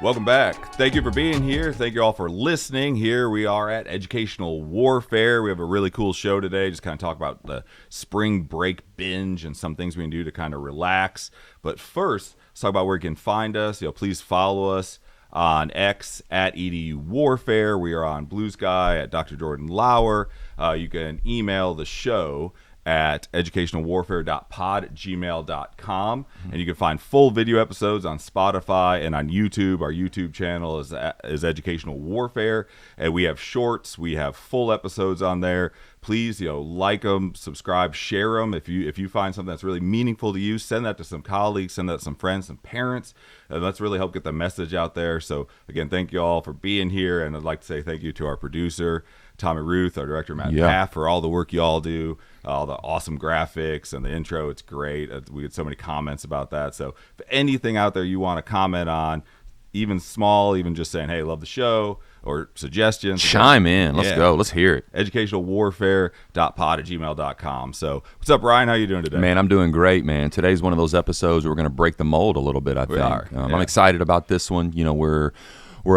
Welcome back. Thank you for being here. Thank you all for listening. Here we are at Educational Warfare. We have a really cool show today. Just kind of talk about the spring break binge and some things we can do to kind of relax. But first, let's talk about where you can find us. Please follow us on X at EDU Warfare. We are on Blue Sky at Dr. Jordan Lauer. You can email the show at educationalwarfare.pod@gmail.com, and you can find full video episodes on Spotify and on YouTube. Our YouTube channel is Educational Warfare, and we have shorts, we have full episodes on there. Please, like them, subscribe, share them. If you find something that's really meaningful to you, send that to some colleagues, send that to some friends, some parents. Let's really help get the message out there. So again, thank you all for being here, and I'd like to say thank you to our producer Tommy Ruth, our director Matt Paff, for all the work you all do, all the awesome graphics and the intro. It's great. We get so many comments about that. So if anything out there you want to comment on, even small, even just saying, hey, love the show, or suggestions, chime in. Let's go. Let's hear it. educationalwarfare.pod@gmail.com. So what's up, Ryan? How you doing today? Man, I'm doing great, man. Today's one of those episodes where we're going to break the mold a little bit, I think. I'm excited about this one. We're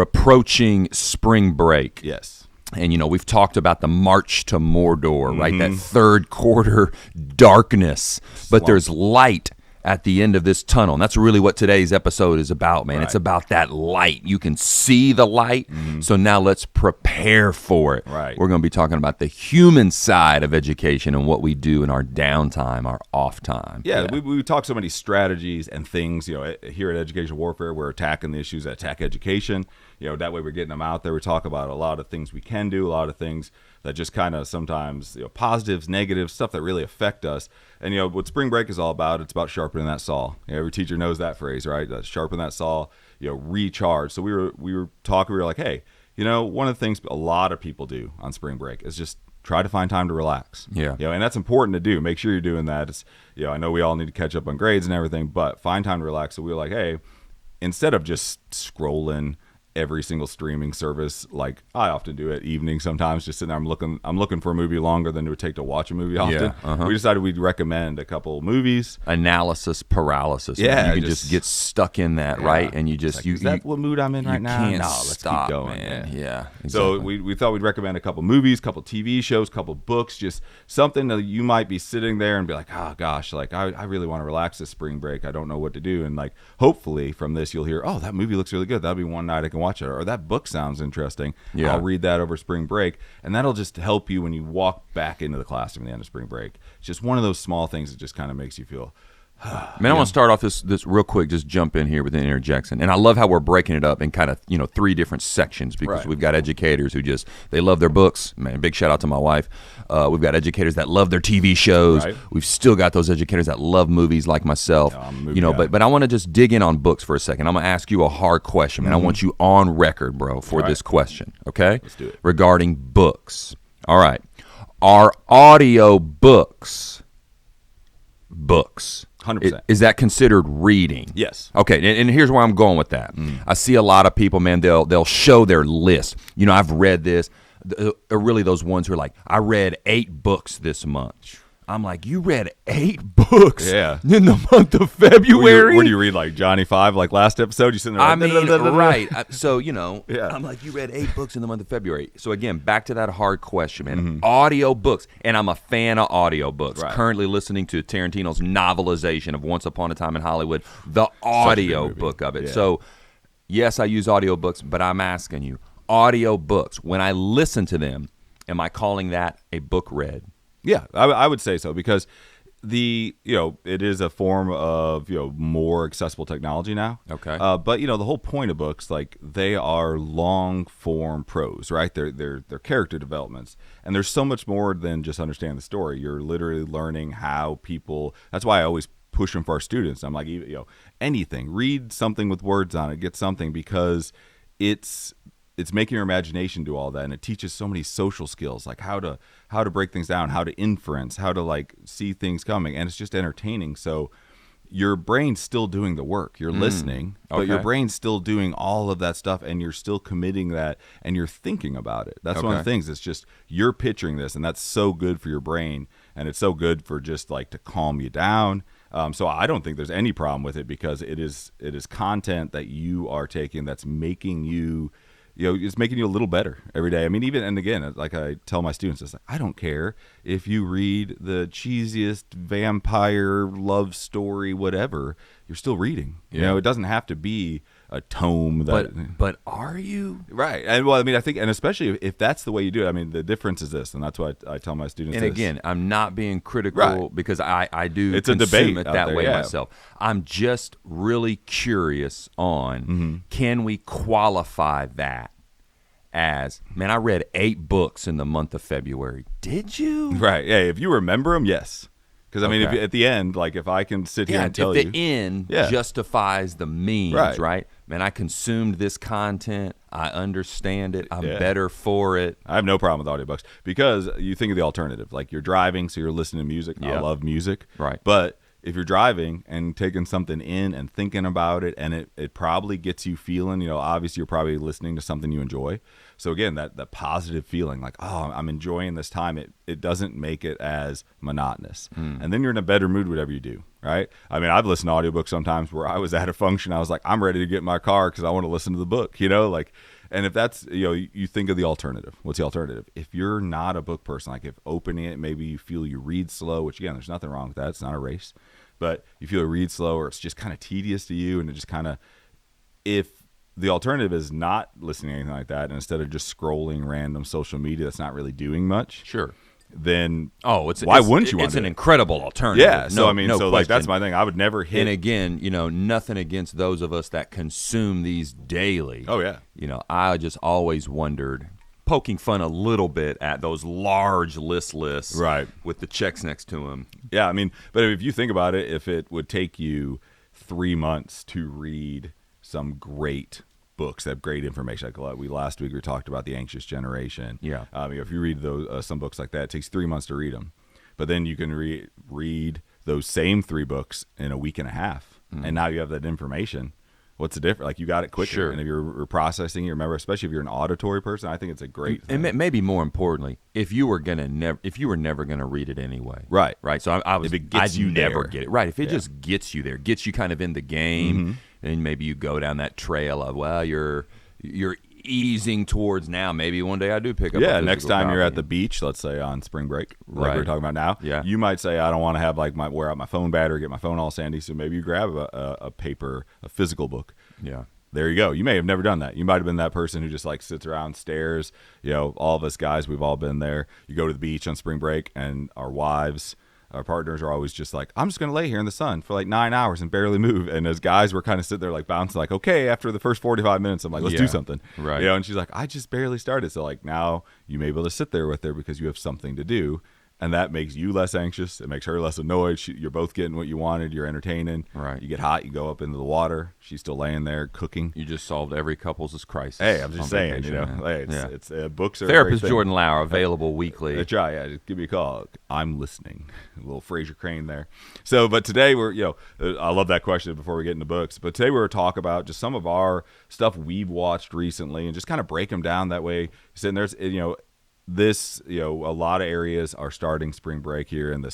approaching spring break. Yes. And, we've talked about the march to Mordor, right? That third quarter darkness. But there's light at the end of this tunnel. And that's really what today's episode is about, man. Right. It's about that light. You can see the light. So now let's prepare for it. Right. We're going to be talking about the human side of education and what we do in our downtime, our off time. Yeah. We talk so many strategies and things, here at Educational Warfare. We're attacking the issues that attack education. That way we're getting them out there. We talk about a lot of things we can do, a lot of things that just kind of sometimes, positives, negatives, stuff that really affect us. And, what spring break is all about, it's about sharpening that saw. Every teacher knows that phrase, right? Sharpen that saw, recharge. So we were talking, we were like, hey, one of the things a lot of people do on spring break is just try to find time to relax. Yeah. And that's important to do. Make sure you're doing that. It's, I know we all need to catch up on grades and everything, but find time to relax. So we were like, hey, instead of just scrolling every single streaming service, like I often do at evening sometimes, just sitting there, I'm looking for a movie longer than it would take to watch a movie often. We decided we'd recommend a couple movies. Analysis paralysis. Yeah. You can just get stuck in that, right? And you just, is that what mood I'm in right now? Can't let's stop, keep going, man. Yeah. Exactly. So we thought we'd recommend a couple movies, couple TV shows, couple books, just something that you might be sitting there and be like, oh gosh, like I really want to relax this spring break. I don't know what to do. And like, hopefully from this, you'll hear, oh, that movie looks really good. That'll be one night I can watch it. Or that book sounds interesting. Yeah. I'll read that over spring break. And that'll just help you when you walk back into the classroom at the end of spring break. It's just one of those small things that just kind of makes you feel, man, I want to start off this real quick, just jump in here with an interjection. And I love how we're breaking it up in kind of, 3 different sections, because we've got educators who they love their books. Man, big shout out to my wife. We've got educators that love their TV shows. Right. We've still got those educators that love movies like myself. But I want to just dig in on books for a second. I'm going to ask you a hard question, man. I want you on record, bro, for this question, okay? Let's do it. Regarding books. All right. Are audio books 100%. Is that considered reading? Yes. Okay, and here's where I'm going with that. I see a lot of people, man, they'll show their list. I've read this. They're really those ones who are like, I read 8 books this month. I'm like, you read 8 books in the month of February? What do you read, like Johnny 5, like last episode? You sitting there like, right. So, I'm like, you read 8 books in the month of February. So, again, back to that hard question, man. Audio books. And I'm a fan of audio books. Right. Currently listening to Tarantino's novelization of Once Upon a Time in Hollywood, the audio book of it. Yeah. So, yes, I use audio books, but I'm asking you, audio books, when I listen to them, am I calling that a book read? Yeah, I would say so, because it is a form of more accessible technology now. Okay. But the whole point of books, like, they are long form prose, right? They're character developments, and there's so much more than just understanding the story. You're literally learning how people. That's why I always push them for our students. I'm like, anything, read something with words on it, get something, because it's making your imagination do all that, and it teaches so many social skills, like how to break things down, how to inference, how to like see things coming, and it's just entertaining. So your brain's still doing the work. You're listening, but your brain's still doing all of that stuff, and you're still committing that, and you're thinking about it. That's one of the things. It's just you're picturing this, and that's so good for your brain, and it's so good for just like to calm you down. So I don't think there's any problem with it, because it is content that you are taking that's making you, it's making you a little better every day. I mean, even, and again, like I tell my students, it's like, I don't care if you read the cheesiest vampire love story, whatever, you're still reading. It doesn't have to be a tome but are you right? And well, I mean, I think, and especially if that's the way you do it, I mean, the difference is this, and that's why I tell my students. And this. Again, I'm not being critical, because I do it's a consume debate it that there, way myself. I'm just really curious on, can we qualify that as, man, I read 8 books in the month of February. Did you? Right. Yeah. If you remember them, yes. Because I mean, if at the end, like if I can sit here and tell you, if the end justifies the means, right? Man, I consumed this content. I understand it. I'm better for it. I have no problem with audiobooks, because you think of the alternative. Like, you're driving, so you're listening to music. Yeah. I love music. Right. But if you're driving and taking something in and thinking about it, and it probably gets you feeling, obviously you're probably listening to something you enjoy. So again, that positive feeling, like, oh, I'm enjoying this time. It doesn't make it as monotonous. And then you're in a better mood, whatever you do, right? I mean, I've listened to audiobooks sometimes where I was at a function. I was like, I'm ready to get in my car because I want to listen to the book, like, and if that's, you think of the alternative. What's the alternative? If you're not a book person, like if opening it, maybe you feel you read slow, which again, there's nothing wrong with that. It's not a race, but you feel you read slow, or it's just kind of tedious to you. And it just kind of, if the alternative is not listening to anything like that, and instead of just scrolling random social media that's not really doing much, sure, then why wouldn't you want it's to? An incredible alternative. Yeah. So no like that's my thing. I would never hit. And again, nothing against those of us that consume these daily. Oh yeah. I just always wondered, poking fun a little bit at those large lists, right, with the checks next to them. Yeah, I mean, but if you think about it, if it would take you 3 months to read some great books that have great information, like last week we talked about The Anxious Generation. Yeah. If you read those some books like that, it takes 3 months to read them, but then you can read those same 3 books in a week and a half, and now you have that information. What's the difference? Like, you got it quicker. Sure. And if you're processing, you remember, especially if you're an auditory person, I think it's a great thing. And maybe more importantly, if you were never gonna read it anyway, right? So if it gets you never there. get it right. If it just gets you there, gets you kind of in the game, and maybe you go down that trail of, well, you're easing towards now. Maybe one day I do pick up. Yeah, next time you're at the beach, let's say on spring break, like we're talking about now. Yeah, you might say, I don't want to have wear out my phone battery, get my phone all sandy. So maybe you grab a physical book. Yeah. There you go. You may have never done that. You might have been that person who just like sits around, stares. All of us guys, we've all been there. You go to the beach on spring break, and our partners are always just like, I'm just going to lay here in the sun for like 9 hours and barely move. And as guys, we're kind of sitting there like bouncing, like, okay, after the first 45 minutes, I'm like, let's do something. Right. And she's like, I just barely started. So like now you may be able to sit there with her because you have something to do. And that makes you less anxious. It makes her less annoyed. You're both getting what you wanted. You're entertaining. Right. You get hot. You go up into the water. She's still laying there cooking. You just solved every couple's crisis. Hey, I'm just saying, vacation, it's books are Therapist a great Jordan Lauer, available weekly. Just give me a call. I'm listening. A little Fraser Crane there. So, but today I love that question before we get into books. But today we're going to talk about just some of our stuff we've watched recently and just kind of break them down that way. Sitting there's, a lot of areas are starting spring break here in the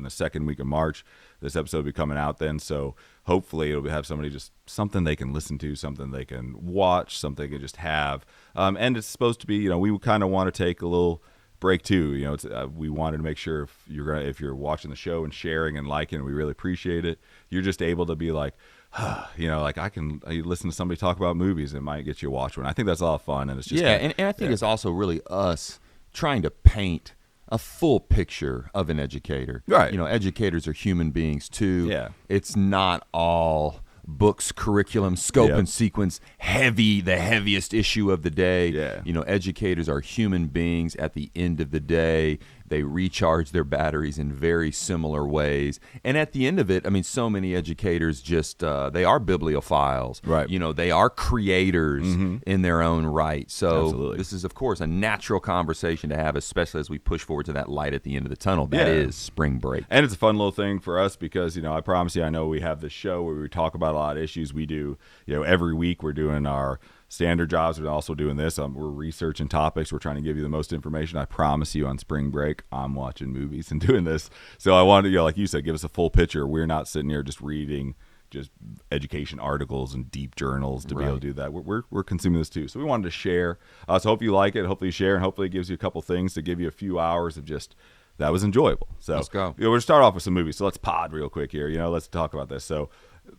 second week of March. This episode will be coming out then, so hopefully it'll have somebody just something they can listen to, something they can watch, something they can just have. And it's supposed to be, we kind of want to take a little break too. We wanted to make sure if you're watching the show and sharing and liking it, we really appreciate it. You're just able to be like, like I listen to somebody talk about movies, and it might get you to watch one. I think that's a lot of fun, and it's just and I think it's also really us trying to paint a full picture of an educator. Right. Educators are human beings too. Yeah. It's not all books, curriculum, scope, and sequence, the heaviest issue of the day. Yeah. Educators are human beings at the end of the day. They recharge their batteries in very similar ways. And at the end of it, so many educators just, they are bibliophiles. Right. They are creators in their own right. So Absolutely. This is, of course, a natural conversation to have, especially as we push forward to that light at the end of the tunnel. That is spring break. And it's a fun little thing for us because, I promise you, I know we have this show where we talk about a lot of issues. We do, every week we're doing our standard jobs. We're also doing this. We're researching topics. We're trying to give you the most information. I promise you on spring break, I'm watching movies and doing this. So I wanted, like you said, give us a full picture. We're not sitting here just reading just education articles and deep journals to be able to do that. We're consuming this too. So we wanted to share. So hope you like it. Hopefully you share, and hopefully it gives you a couple things to give you a few hours of just, that was enjoyable. So let's go. We're going to start off with some movies. So let's pod real quick here. Let's talk about this. So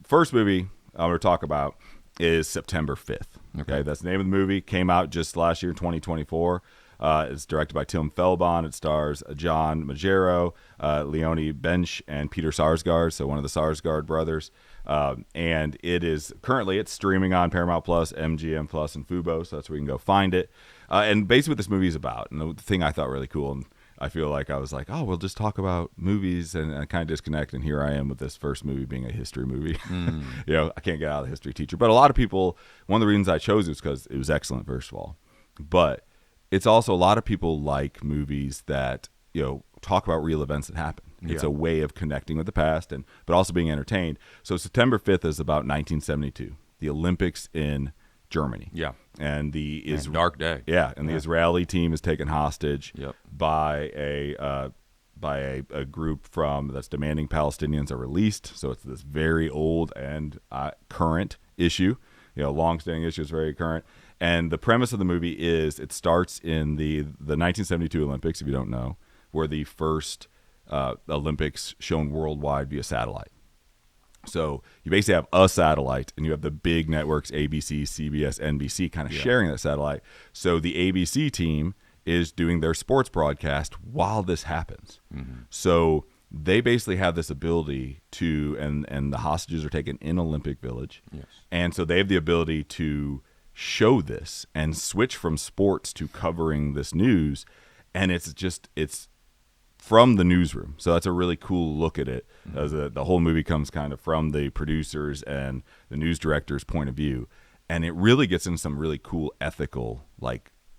first movie I'm going to talk about is September 5th. Okay. That's the name of the movie. Came out just last year in 2024. It's directed by Tim Felbon. It stars John Magero, Leonie Bench, and Peter Sarsgaard, so one of the Sarsgaard brothers. And it's streaming on Paramount Plus, MGM Plus, and Fubo, so that's where you can go find it. And basically what this movie is about, and the thing I thought really cool, and I feel like I was like, oh, we'll just talk about movies and kind of disconnect, and here I am with this first movie being a history movie. I can't get out of the history teacher. But a lot of people, one of the reasons I chose it was because it was excellent, first of all. But it's also a lot of people like movies that, talk about real events that happen. It's a way of connecting with the past, but also being entertained. So September 5th is about 1972, the Olympics in Germany. Yeah. And dark day. Yeah, and the Israeli team is taken hostage by a group that's demanding Palestinians are released. So it's this very old and current issue. Long-standing issue, is very current. And the premise of the movie is it starts in the 1972 Olympics, if you don't know, were the first Olympics shown worldwide via satellite. So you basically have a satellite, and you have the big networks, ABC, CBS, NBC, kind of sharing that satellite. So the ABC team is doing their sports broadcast while this happens. So they basically have this ability to, and the hostages are taken in Olympic Village. Yes. And so they have the ability to show this and switch from sports to covering this news. And it's from the newsroom. So that's a really cool look at it. As the whole movie comes kind of from the producers and the news director's point of view. And it really gets into some really cool ethical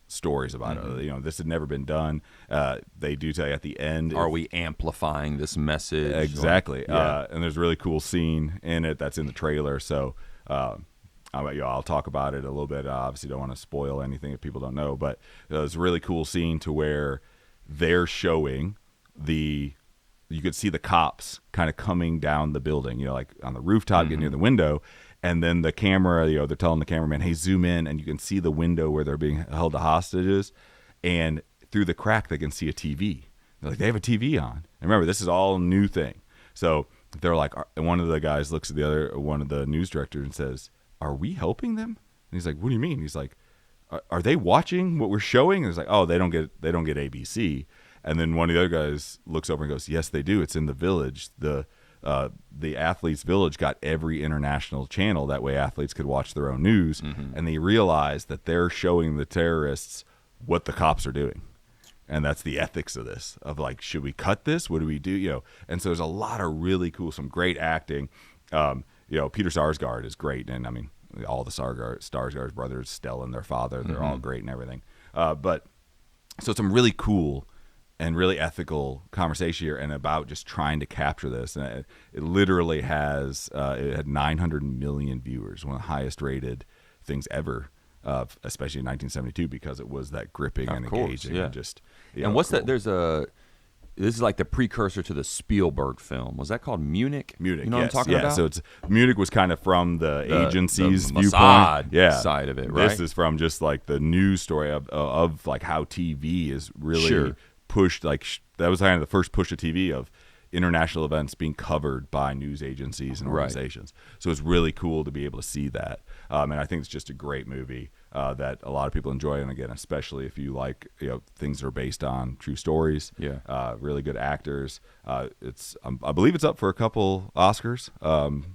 stories about it. This had never been done. They do tell you at the end. Are we amplifying this message? Exactly. And there's a really cool scene in it that's in the trailer. So I'll talk about it a little bit. I obviously don't want to spoil anything if people don't know. But it's a really cool scene to where they're showing you could see the cops kind of coming down the building, on the rooftop, getting near the window. And then the camera, they're telling the cameraman, hey, zoom in, and you can see the window where they're being held to hostages. And through the crack, they can see a TV. They're like, they have a TV on. And remember, this is all a new thing. So they're like, one of the guys looks at one of the news directors and says, are we helping them? And he's like, what do you mean? He's like, are they watching what we're showing? And it's like, oh, they don't get ABC. And then one of the other guys looks over and goes, yes, they do. It's in the village. The athletes' village got every international channel. That way athletes could watch their own news. And they realize that they're showing the terrorists what the cops are doing. And that's the ethics of this, of should we cut this? What do we do? And so there's a lot of really cool, some great acting. Peter Sarsgaard is great. And I mean, all the Sarsgaard brothers, Stella and their father, they're all great and everything. But so some really cool and really ethical conversation here, and about just trying to capture this. And it literally has it had 900 million viewers, one of the highest rated things ever, especially in 1972, because it was that gripping and engaging. And just and what's cool. That? This is like the precursor to the Spielberg film. Was that called Munich? Munich, you know what I'm talking about? So Munich was kind of from the agency's the viewpoint, side of it, right? This is from just the news story of how TV is really pushed. That was kind of the first push of TV of international events being covered by news agencies and organizations. Right. So it's really cool to be able to see that. And I think it's just a great movie that a lot of people enjoy. And again, especially if you like things that are based on true stories. Yeah. Really good actors. It's I believe it's up for a couple Oscars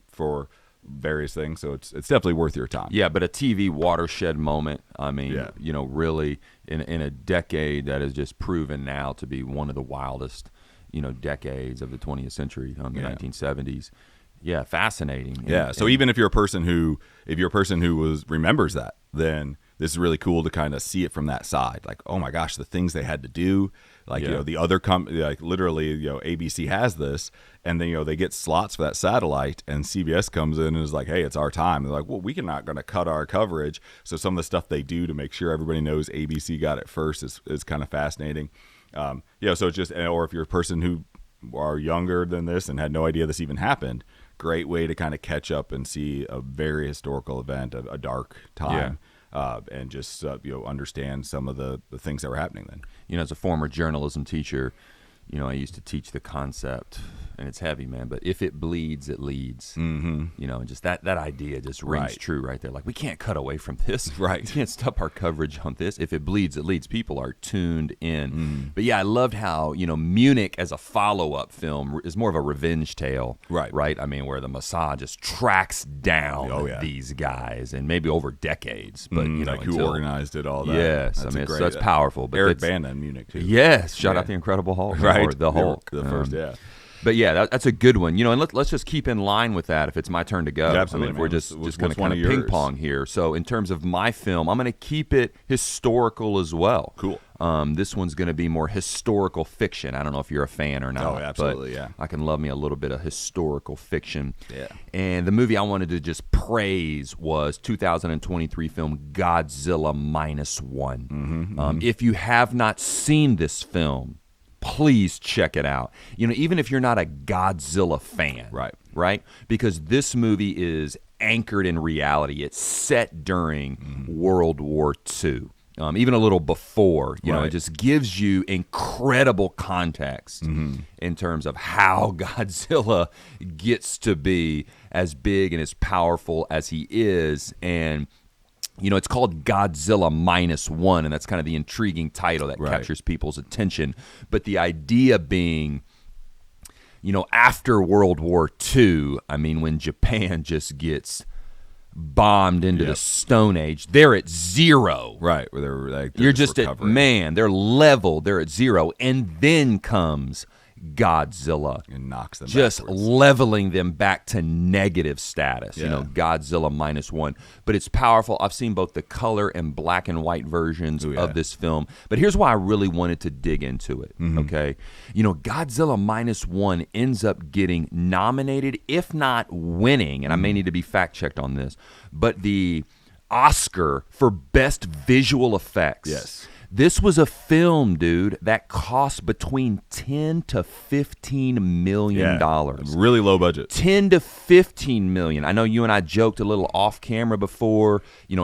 for various things. So it's definitely worth your time. Yeah, but a TV watershed moment. I mean, really in a decade that is just proven now to be one of the wildest decades of the 20th century, the 1970s. Yeah, fascinating. So even if you're a person who remembers that, then this is really cool to kind of see it from that side. Like, oh my gosh, the things they had to do. Like, Yeah. the other company, like literally, ABC has this, and then, they get slots for that satellite, and CBS comes in and is like, hey, it's our time. They're like, well, we're not going to cut our coverage. So some of the stuff they do to make sure everybody knows ABC got it first is kind of fascinating. So it's just, or if you're a person who are younger than this and had no idea this even happened, great way to kind of catch up and see a very historical event, a dark time. And just understand some of the things that were happening then. As a former journalism teacher, I used to teach the concept, and it's heavy, man, but if it bleeds, it leads. Mm-hmm. And just that idea just rings true right there. Like, we can't cut away from this. Right. We can't stop our coverage on this. If it bleeds, it leads. People are tuned in. But yeah, I loved how, Munich as a follow-up film is more of a revenge tale. Right. I mean, where the Mossad just tracks down these guys, and maybe over decades. But, like who organized it, all that. Yes. That's powerful. But Eric Bana in Munich, too. Yes. Shout out the Incredible Hulk. Right. Or the Hulk. The first, But yeah, that's a good one. And let's just keep in line with that if it's my turn to go. Yeah, absolutely. I mean, we're just going to kind of ping pong here. So in terms of my film, I'm going to keep it historical as well. Cool. This one's going to be more historical fiction. I don't know if you're a fan or not. Oh, absolutely, but I can love me a little bit of historical fiction. Yeah. And the movie I wanted to just praise was 2023 film Godzilla -1. If you have not seen this film, please check it out. Even if you're not a Godzilla fan, right? Because this movie is anchored in reality. It's set during World War II. Even a little before, it just gives you incredible context in terms of how Godzilla gets to be as big and as powerful as he is. And it's called Godzilla -1, and that's kind of the intriguing title that captures people's attention. But the idea being, after World War II, I mean, when Japan just gets bombed into the Stone Age, they're at zero. Right. Where they're like, you're just recovering. They're level. They're at zero. And then comes Godzilla and knocks them just backwards. leveling them back to negative status. Godzilla -1. But it's powerful. I've seen both the color and black and white versions of this film. But here's why I really wanted to dig into it. Okay, Godzilla -1 ends up getting nominated, if not winning, and I may need to be fact checked on this, but the Oscar for best visual effects. Yes. This was a film, dude, that cost between $10 to $15 million. Really low budget. 10 to 15 million. I know you and I joked a little off camera before,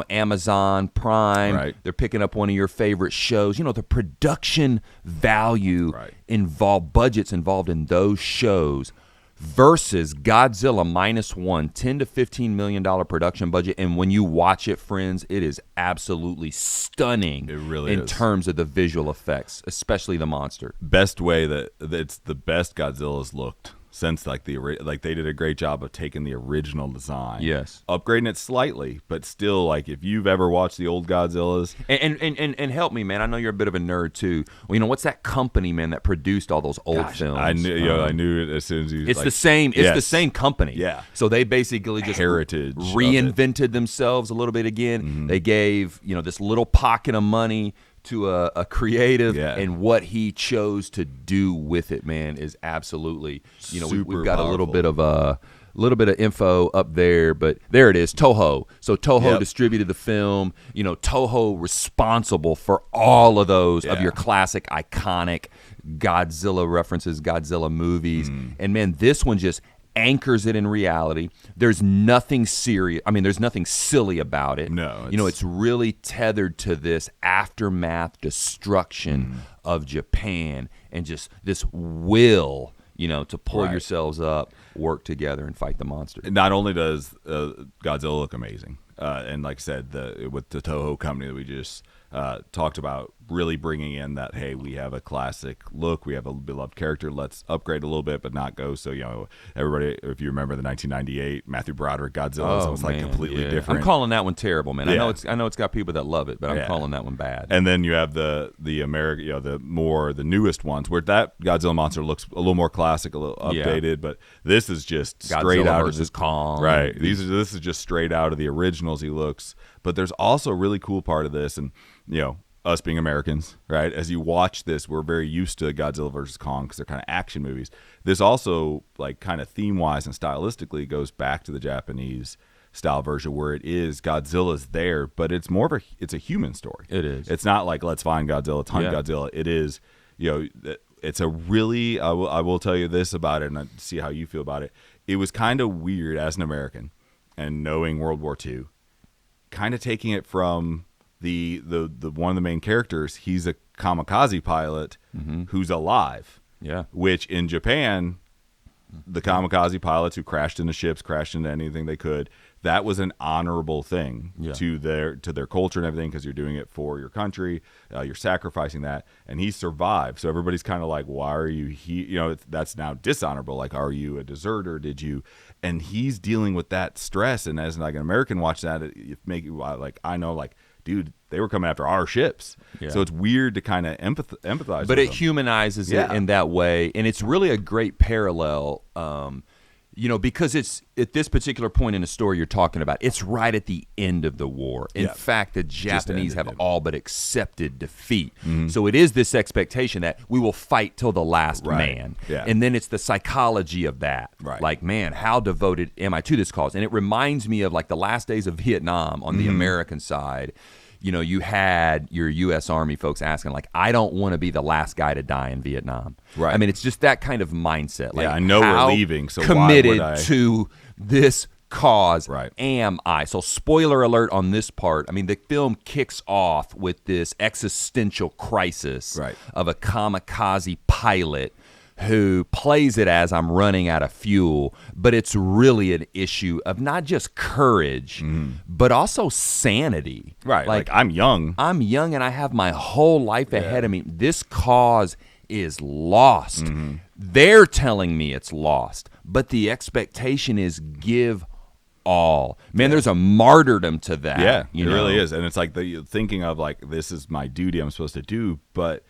Amazon Prime, they're picking up one of your favorite shows. The production value budgets involved in those shows versus Godzilla -1, $10 to $15 million production budget. And when you watch it, friends, it is absolutely stunning. It really in is. terms of the visual effects, especially the monster. Best way that it's the best Godzilla's looked since they did a great job of taking the original design, upgrading it slightly, but still, like, if you've ever watched the old Godzillas, and help me, man, I know you're a bit of a nerd too. Well, what's that company, man, that produced all those old films? I knew it as soon as you. It's the same. It's the same company. Yeah. So they basically just reinvented themselves a little bit again. They gave this little pocket of money to a creative, and what he chose to do with it, man, is absolutely, we've got powerful. a little bit of info up there, but there it is, Toho. So Toho distributed the film. Toho responsible for all of those of your classic, iconic Godzilla references, Godzilla movies. And man, this one just anchors it in reality. There's nothing serious. I mean, there's nothing silly about it. No. It's really tethered to this aftermath destruction of Japan and just this will, to pull yourselves up, work together, and fight the monster. Not only does Godzilla look amazing, and like I said, with the Toho company that we just talked about really bringing in that, hey, we have a classic look, we have a beloved character, let's upgrade a little bit, but not go so, everybody, if you remember the 1998 Matthew Broderick Godzilla, it was like completely different. I'm calling that one terrible, man. Yeah. I know it's got people that love it, but I'm calling that one bad. And then you have the American, the newest ones where that Godzilla monster looks a little more classic, a little updated, but this is just straight Godzilla out versus of Kong. Right. This is just straight out of the originals. He looks, but there's also a really cool part of this, and us being Americans, right? As you watch this, we're very used to Godzilla versus Kong because they're kind of action movies. This also, like, kind of theme-wise and stylistically, goes back to the Japanese style version where it is Godzilla's there, but it's more of it's a human story. It is. It's not like let's find Godzilla, let's hunt Godzilla. It is, it's a really. I will tell you this about it, and see how you feel about it. It was kind of weird as an American, and knowing World War II, kind of taking it from the one of the main characters. He's a kamikaze pilot who's alive. Yeah. Which in Japan, the kamikaze pilots who crashed into ships, crashed into anything they could, that was an honorable thing to their culture and everything, because you're doing it for your country, you're sacrificing that, and he survived. So everybody's kind of like, why are you here? That's now dishonorable. Like, are you a deserter? Did you? And he's dealing with that stress, and as like an American watch that, it make you like, I know, like, dude, they were coming after our ships. Yeah. So it's weird to kind of empathize but with it humanizes it in that way, and it's really a great parallel, because it's at this particular point in the story you're talking about, it's right at the end of the war. In fact, the Japanese have all but accepted defeat. So it is this expectation that we will fight till the last man. Yeah. And then it's the psychology of that. Right. Like, man, how devoted am I to this cause? And it reminds me of like the last days of Vietnam on the American side. You had your U.S. Army folks asking, like, I don't want to be the last guy to die in Vietnam. Right. I mean, it's just that kind of mindset. Like, I know we're leaving, so committed why would I? To this cause am I? So spoiler alert on this part. I mean, the film kicks off with this existential crisis of a kamikaze pilot who plays it as I'm running out of fuel, but it's really an issue of not just courage, but also sanity. Right. Like, I'm young and I have my whole life ahead of me. This cause is lost. They're telling me it's lost, but the expectation is give all. Man, there's a martyrdom to that. Yeah, it really is. And it's like thinking of like, this is my duty I'm supposed to do, but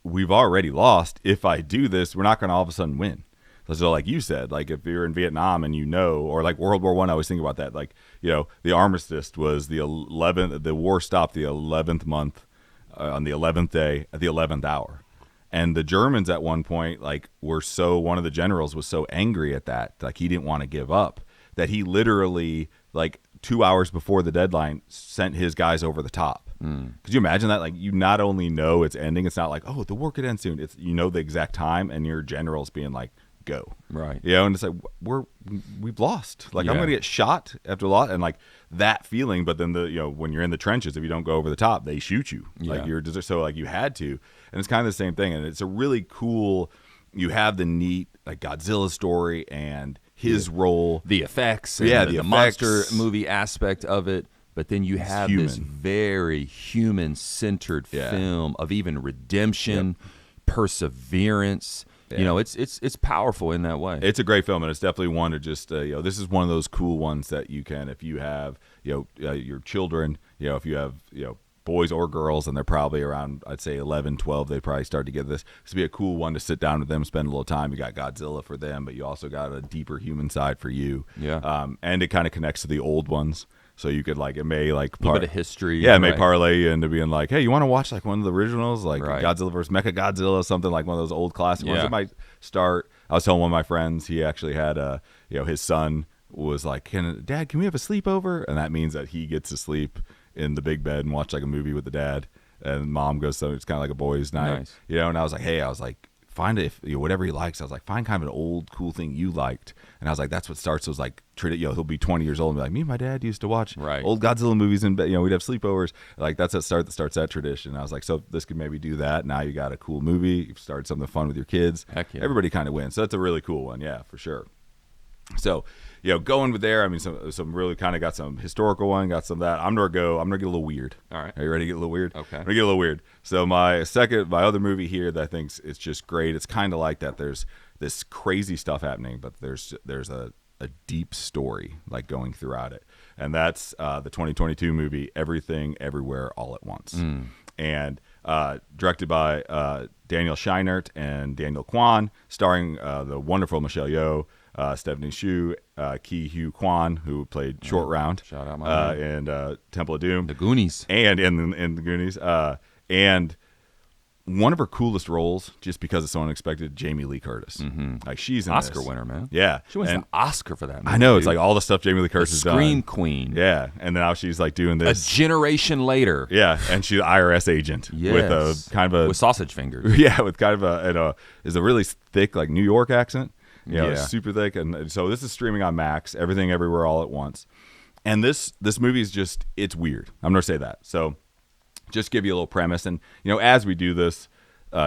we've already lost. If I do this, we're not going to all of a sudden win. So like you said, like if you're in Vietnam and or like World War I always think about that. Like, the armistice was the 11th, the war stopped the 11th month on the 11th day at the 11th hour. And the Germans at one point, like, one of the generals was so angry at that, like he didn't want to give up, that he literally, like 2 hours before the deadline, sent his guys over the top. Could you imagine that? Like, you not only know it's ending, it's not like, oh, the war could end soon. It's, the exact time, and your general's being like, go. Right. And it's like, we've lost. Like, I'm going to get shot after a lot. And like that feeling, but then when you're in the trenches, if you don't go over the top, they shoot you. Like so like you had to. And it's kind of the same thing. And it's a really cool, you have the neat, like, Godzilla story and his role. The effects. And the monster movie aspect of it. But then you have this very human-centered film of even redemption, perseverance. Yeah. It's powerful in that way. It's a great film, and it's definitely one to just this is one of those cool ones that you can, if you have your children, if you have boys or girls, and they're probably around, I'd say 11, 12, they probably start to get this. This would be a cool one to sit down with them, spend a little time. You got Godzilla for them, but you also got a deeper human side for you. Yeah. And it kind of connects to the old ones. So you could, like, it may, like, a bit of history. Yeah, it may parlay you into being like, hey, you want to watch, like, one of the originals, like Godzilla versus Mechagodzilla, something like one of those old classic ones. It might start. I was telling one of my friends, he actually had his son was like, Dad, can we have a sleepover? And that means that he gets to sleep in the big bed and watch, like, a movie with the dad, and mom goes, so it's kind of like a boys' night. Nice. And I was like, find it, whatever he likes. I was like, find kind of an old cool thing you liked. And I was like, that's what starts those, like, he'll be 20 years old and be like, me and my dad used to watch old Godzilla movies, and we'd have sleepovers. Like, that's that starts that tradition. And I was like, so this could maybe do that. Now you got a cool movie. You've started something fun with your kids. Heck yeah. Everybody kind of wins. So that's a really cool one. Yeah, for sure. So, going with there, I mean, some really kind of got some historical one, got some of that. I'm gonna get a little weird. All right. Are you ready to get a little weird? Okay. I'm gonna get a little weird. So my other movie here that I think it's just great. It's kind of like that. There's this crazy stuff happening, but there's a deep story like going throughout it, and that's the 2022 movie Everything Everywhere All at Once, and directed by Daniel Scheinert and Daniel Kwan, starring the wonderful Michelle Yeoh, Stephanie Hsu, Ki Hugh Kwan, who played Short Round, shout out my man. and Temple of Doom, The Goonies, and in the Goonies, and one of her coolest roles, just because it's so unexpected, Jamie Lee Curtis. Like she's an Oscar winner, man. Yeah, She wins an Oscar for that movie. I know, dude. it's like all the stuff Jamie Lee Curtis has Scream done. queen. Yeah, and now she's like doing A this. generation later. Yeah, and she's an IRS agent with a Yes. kind of a with sausage fingers. yeah, with kind of is a really thick like New York accent. Yeah. Super thick. And so this is streaming on Max. Everything Everywhere All at Once. And this movie is just, it's weird. I'm gonna say that. So just give you a little premise, and as we do this,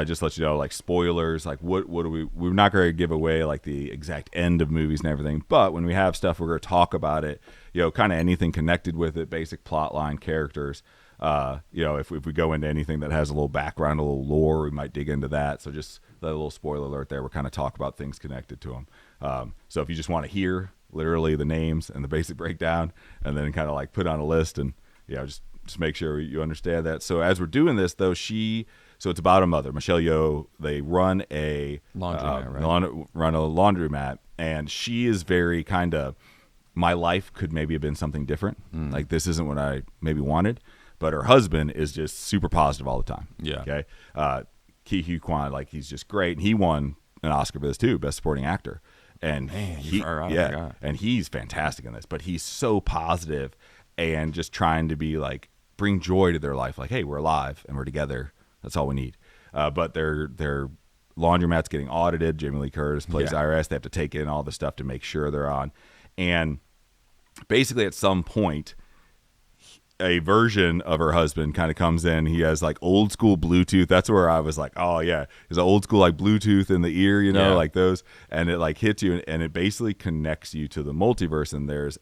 just let you know, like spoilers, like what do we're not going to give away like the exact end of movies and everything, but when we have stuff, we're going to talk about it, kind of anything connected with it, basic plot line, characters. If we go into anything that has a little background, a little lore, we might dig into that. So just a little spoiler alert there. We're kind of talk about things connected to them. So if you just want to hear literally the names and the basic breakdown, and then kind of like put on a list, and just make sure you understand that. So as we're doing this, though, so it's about a mother, Michelle Yeoh. They run a Laundromat, right? Run a laundromat, and she is very kind of, my life could maybe have been something different. Like this isn't what I maybe wanted. But her husband is just super positive all the time. Yeah. Okay. Ki Hugh Kwan, like he's just great. And he won an Oscar for this too, Best Supporting Actor. And and he's fantastic in this. But he's so positive and just trying to be like bring joy to their life. Like, hey, we're alive and we're together. That's all we need. But their laundromat's getting audited. Jamie Lee Curtis plays IRS. They have to take in all the stuff to make sure they're on. And basically, at some point, a version of her husband kind of comes in. He has like old school Bluetooth. That's where I was like, oh yeah, there's an old school like Bluetooth in the ear, like those, and it like hits you, and it basically connects you to the multiverse. And there's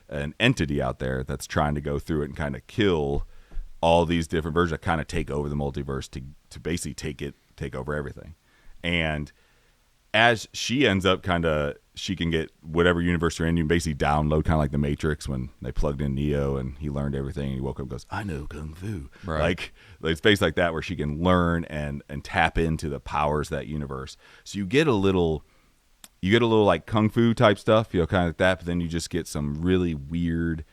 an entity out there that's trying to go through it and kind of kill all these different versions that kind of take over the multiverse to basically take over everything. And as she ends up she can get whatever universe you're in. You can basically download kind of like the Matrix when they plugged in Neo and he learned everything. And he woke up and goes, I know Kung Fu. Right. Like it's based like that, where she can learn and tap into the powers of that universe. So you get a little like Kung Fu type stuff, kind of like that. But then you just get some really weird,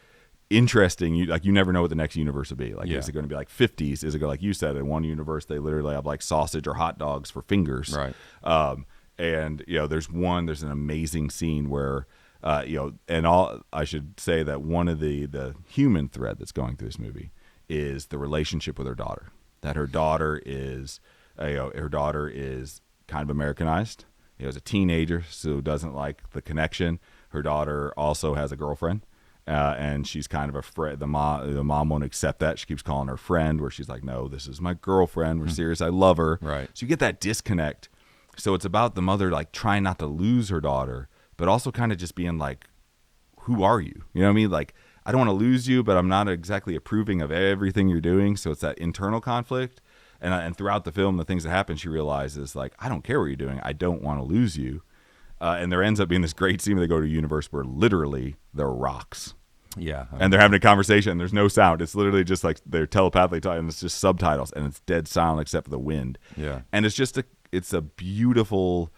interesting, you never know what the next universe will be. Like, is it going to be like 50s? Is it going, like you said, in one universe they literally have like sausage or hot dogs for fingers, Right? And there's an amazing scene where and all I should say that one of the human thread that's going through this movie is the relationship with her daughter. That her daughter is kind of Americanized. As a teenager, so doesn't like the connection. Her daughter also has a girlfriend. And she's kind of afraid. The mom won't accept that. She keeps calling her friend, where she's like, no, this is my girlfriend. We're serious. I love her. Right. So you get that disconnect. So it's about the mother like trying not to lose her daughter, but also kind of just being like, who are you? You know what I mean? Like, I don't want to lose you, but I'm not exactly approving of everything you're doing. So it's that internal conflict. And throughout the film, the things that happen, she realizes, like, I don't care what you're doing. I don't want to lose you. And there ends up being this great scene where they go to a universe where literally there are rocks. Yeah. And they're having a conversation, and there's no sound. It's literally just like they're telepathically talking, and it's just subtitles, and it's dead silent except for the wind. Yeah. And it's just it's a beautiful,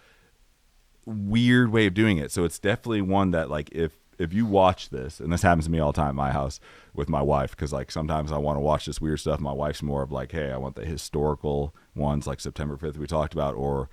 weird way of doing it. So it's definitely one that, like, if you watch this, and this happens to me all the time at my house with my wife, because like sometimes I want to watch this weird stuff. My wife's more of like, hey, I want the historical ones like September 5th we talked about, or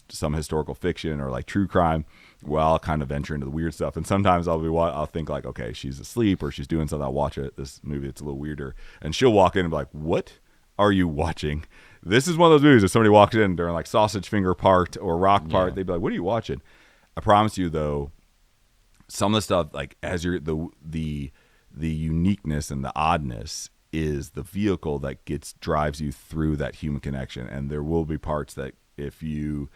some historical fiction, or like true crime. Well, I'll kind of venture into the weird stuff, and sometimes I'll think like, okay, she's asleep or she's doing something. I'll watch this movie that's a little weirder, and she'll walk in and be like, what are you watching? This is one of those movies. If somebody walks in during like Sausage Finger Part or Rock Part, they'd be like, what are you watching? I promise you, though, some of the stuff, like, as you're the uniqueness and the oddness is the vehicle that drives you through that human connection. And there will be parts that if you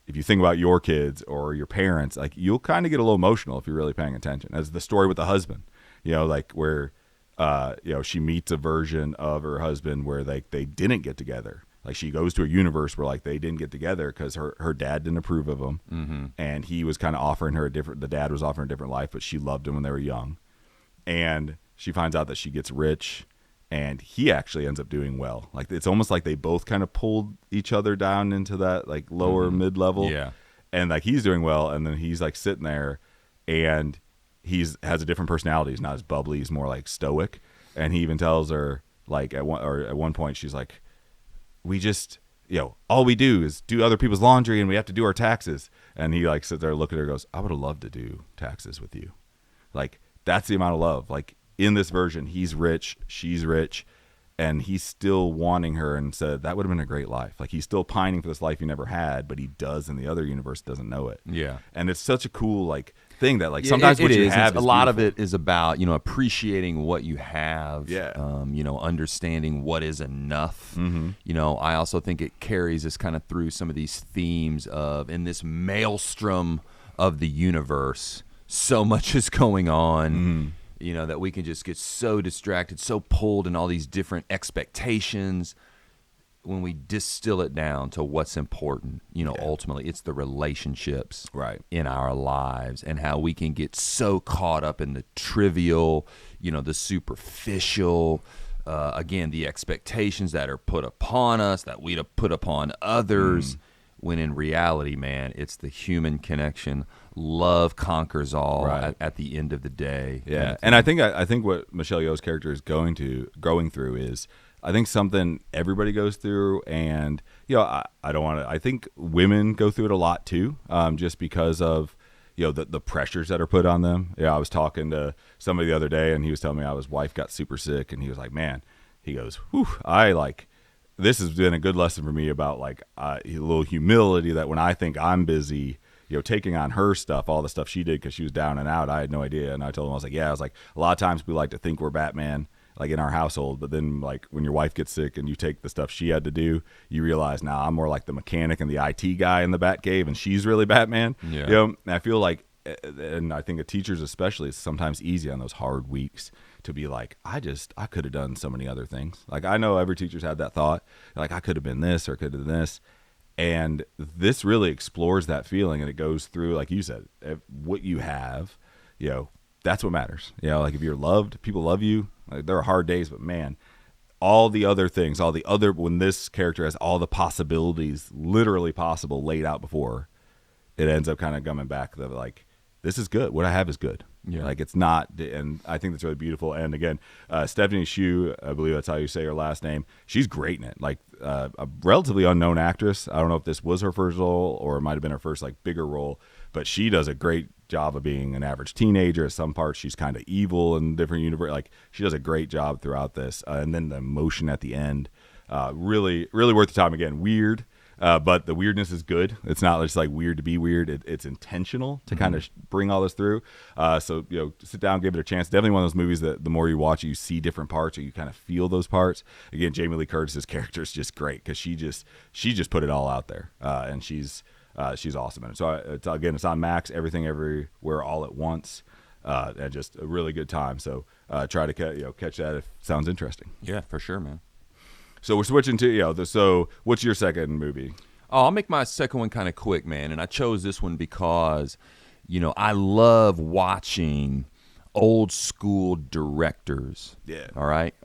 if you think about your kids or your parents, like you'll kind of get a little emotional if you're really paying attention. As the story with the husband, like where, she meets a version of her husband where they didn't get together. Like she goes to a universe where like they didn't get together because her dad didn't approve of him. Mm-hmm. And he was kind of offering her the dad was offering a different life, but she loved him when they were young. And she finds out that she gets rich and he actually ends up doing well. Like it's almost like they both kind of pulled each other down into that like lower mid-level. Yeah. And like he's doing well, and then he's like sitting there and has a different personality. He's not as bubbly, he's more like stoic. And he even tells her like at one point she's like, we just, all we do is do other people's laundry and we have to do our taxes. And he like sits there, look at her, and goes, I would have loved to do taxes with you. Like that's the amount of love. Like in this version, he's rich, she's rich, and he's still wanting her and said that would have been a great life. Like he's still pining for this life he never had, but he does in the other universe, doesn't know it. Yeah. And it's such a cool like thing that like sometimes what you have is a lot beautiful. of it is about, appreciating what you have. Yeah. Understanding what is enough. Mm-hmm. I also think it carries us kind of through some of these themes of in this maelstrom of the universe, so much is going on. Mm-hmm. That we can just get so distracted, so pulled in all these different expectations. When we distill it down to what's important, ultimately it's the relationships right in our lives and how we can get so caught up in the trivial, the superficial, again, the expectations that are put upon us, that we put upon others. When in reality, man, it's the human connection. Love conquers all at the end of the day. Yeah, and I think what Michelle Yeoh's character is going through is, I think something everybody goes through, and I don't want to. I think women go through it a lot too, just because of the pressures that are put on them. I was talking to somebody the other day, and he was telling me how his wife got super sick, and he was like, "Man," he goes, "Whew, this has been a good lesson for me about like a little humility that when I think I'm busy, taking on her stuff, all the stuff she did because she was down and out, I had no idea." And I told him, I was like, a lot of times we like to think we're Batman, like in our household, but then like when your wife gets sick and you take the stuff she had to do, you realize now I'm more like the mechanic and the IT guy in the Batcave, and she's really Batman. Yeah. And I feel like, and I think of teachers especially, it's sometimes easy on those hard weeks to be like, I could have done so many other things. Like I know every teacher's had that thought, like I could have been this or could have done this. And this really explores that feeling, and it goes through, like you said, what you have, that's what matters. Like if you're loved, people love you. Like, there are hard days, but man, all the other things, when this character has all the possibilities, literally possible, laid out before, it ends up kind of coming back that like, this is good. What I have is good. Yeah. Like it's not, and I think that's really beautiful. And again, Stephanie Hsu, I believe that's how you say her last name. She's great in it. Like a relatively unknown actress. I don't know if this was her first role or it might have been her first like bigger role, but she does a great job of being an average teenager. At some parts, she's kind of evil in different universe. Like she does a great job throughout this, and then the emotion at the end, really, really worth the time. Again, weird. But the weirdness is good. It's not just like weird to be weird. It's intentional to kind of bring all this through. So, sit down, give it a chance. Definitely one of those movies that the more you watch it, you see different parts or you kind of feel those parts. Again, Jamie Lee Curtis's character is just great because she just put it all out there. And she's awesome in it. So it's on Max, Everything Everywhere All at Once. And just a really good time. So try to catch that if it sounds interesting. Yeah, for sure, man. So we're switching to so what's your second movie? Oh, I'll make my second one kind of quick, man. And I chose this one because, I love watching old school directors. Yeah. All right.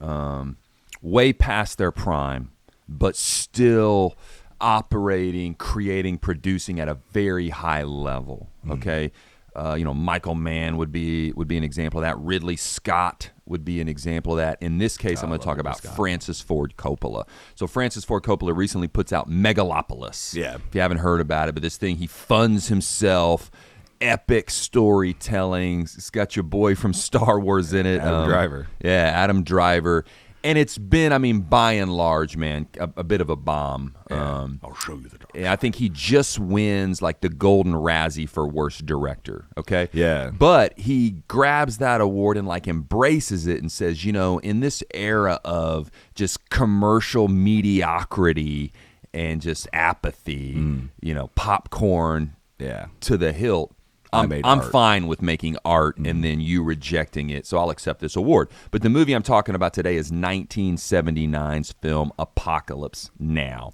Way past their prime, but still operating, creating, producing at a very high level. Okay. Michael Mann would be an example of that. Ridley Scott would be an example of that. In this case, I'm going to talk about Francis Ford Coppola. So Francis Ford Coppola recently puts out Megalopolis. Yeah. If you haven't heard about it, but this thing, he funds himself, epic storytelling. It's got your boy from Star Wars in it. Adam Driver. Yeah, Adam Driver. And it's been, by and large, man, a bit of a bomb. Yeah. I'll show you the dark. I think he just wins like the Golden Razzie for Worst Director, okay? Yeah. But he grabs that award and like embraces it and says, in this era of just commercial mediocrity and just apathy, popcorn to the hilt. I'm fine with making art and then you rejecting it, so I'll accept this award. But the movie I'm talking about today is 1979's film Apocalypse Now,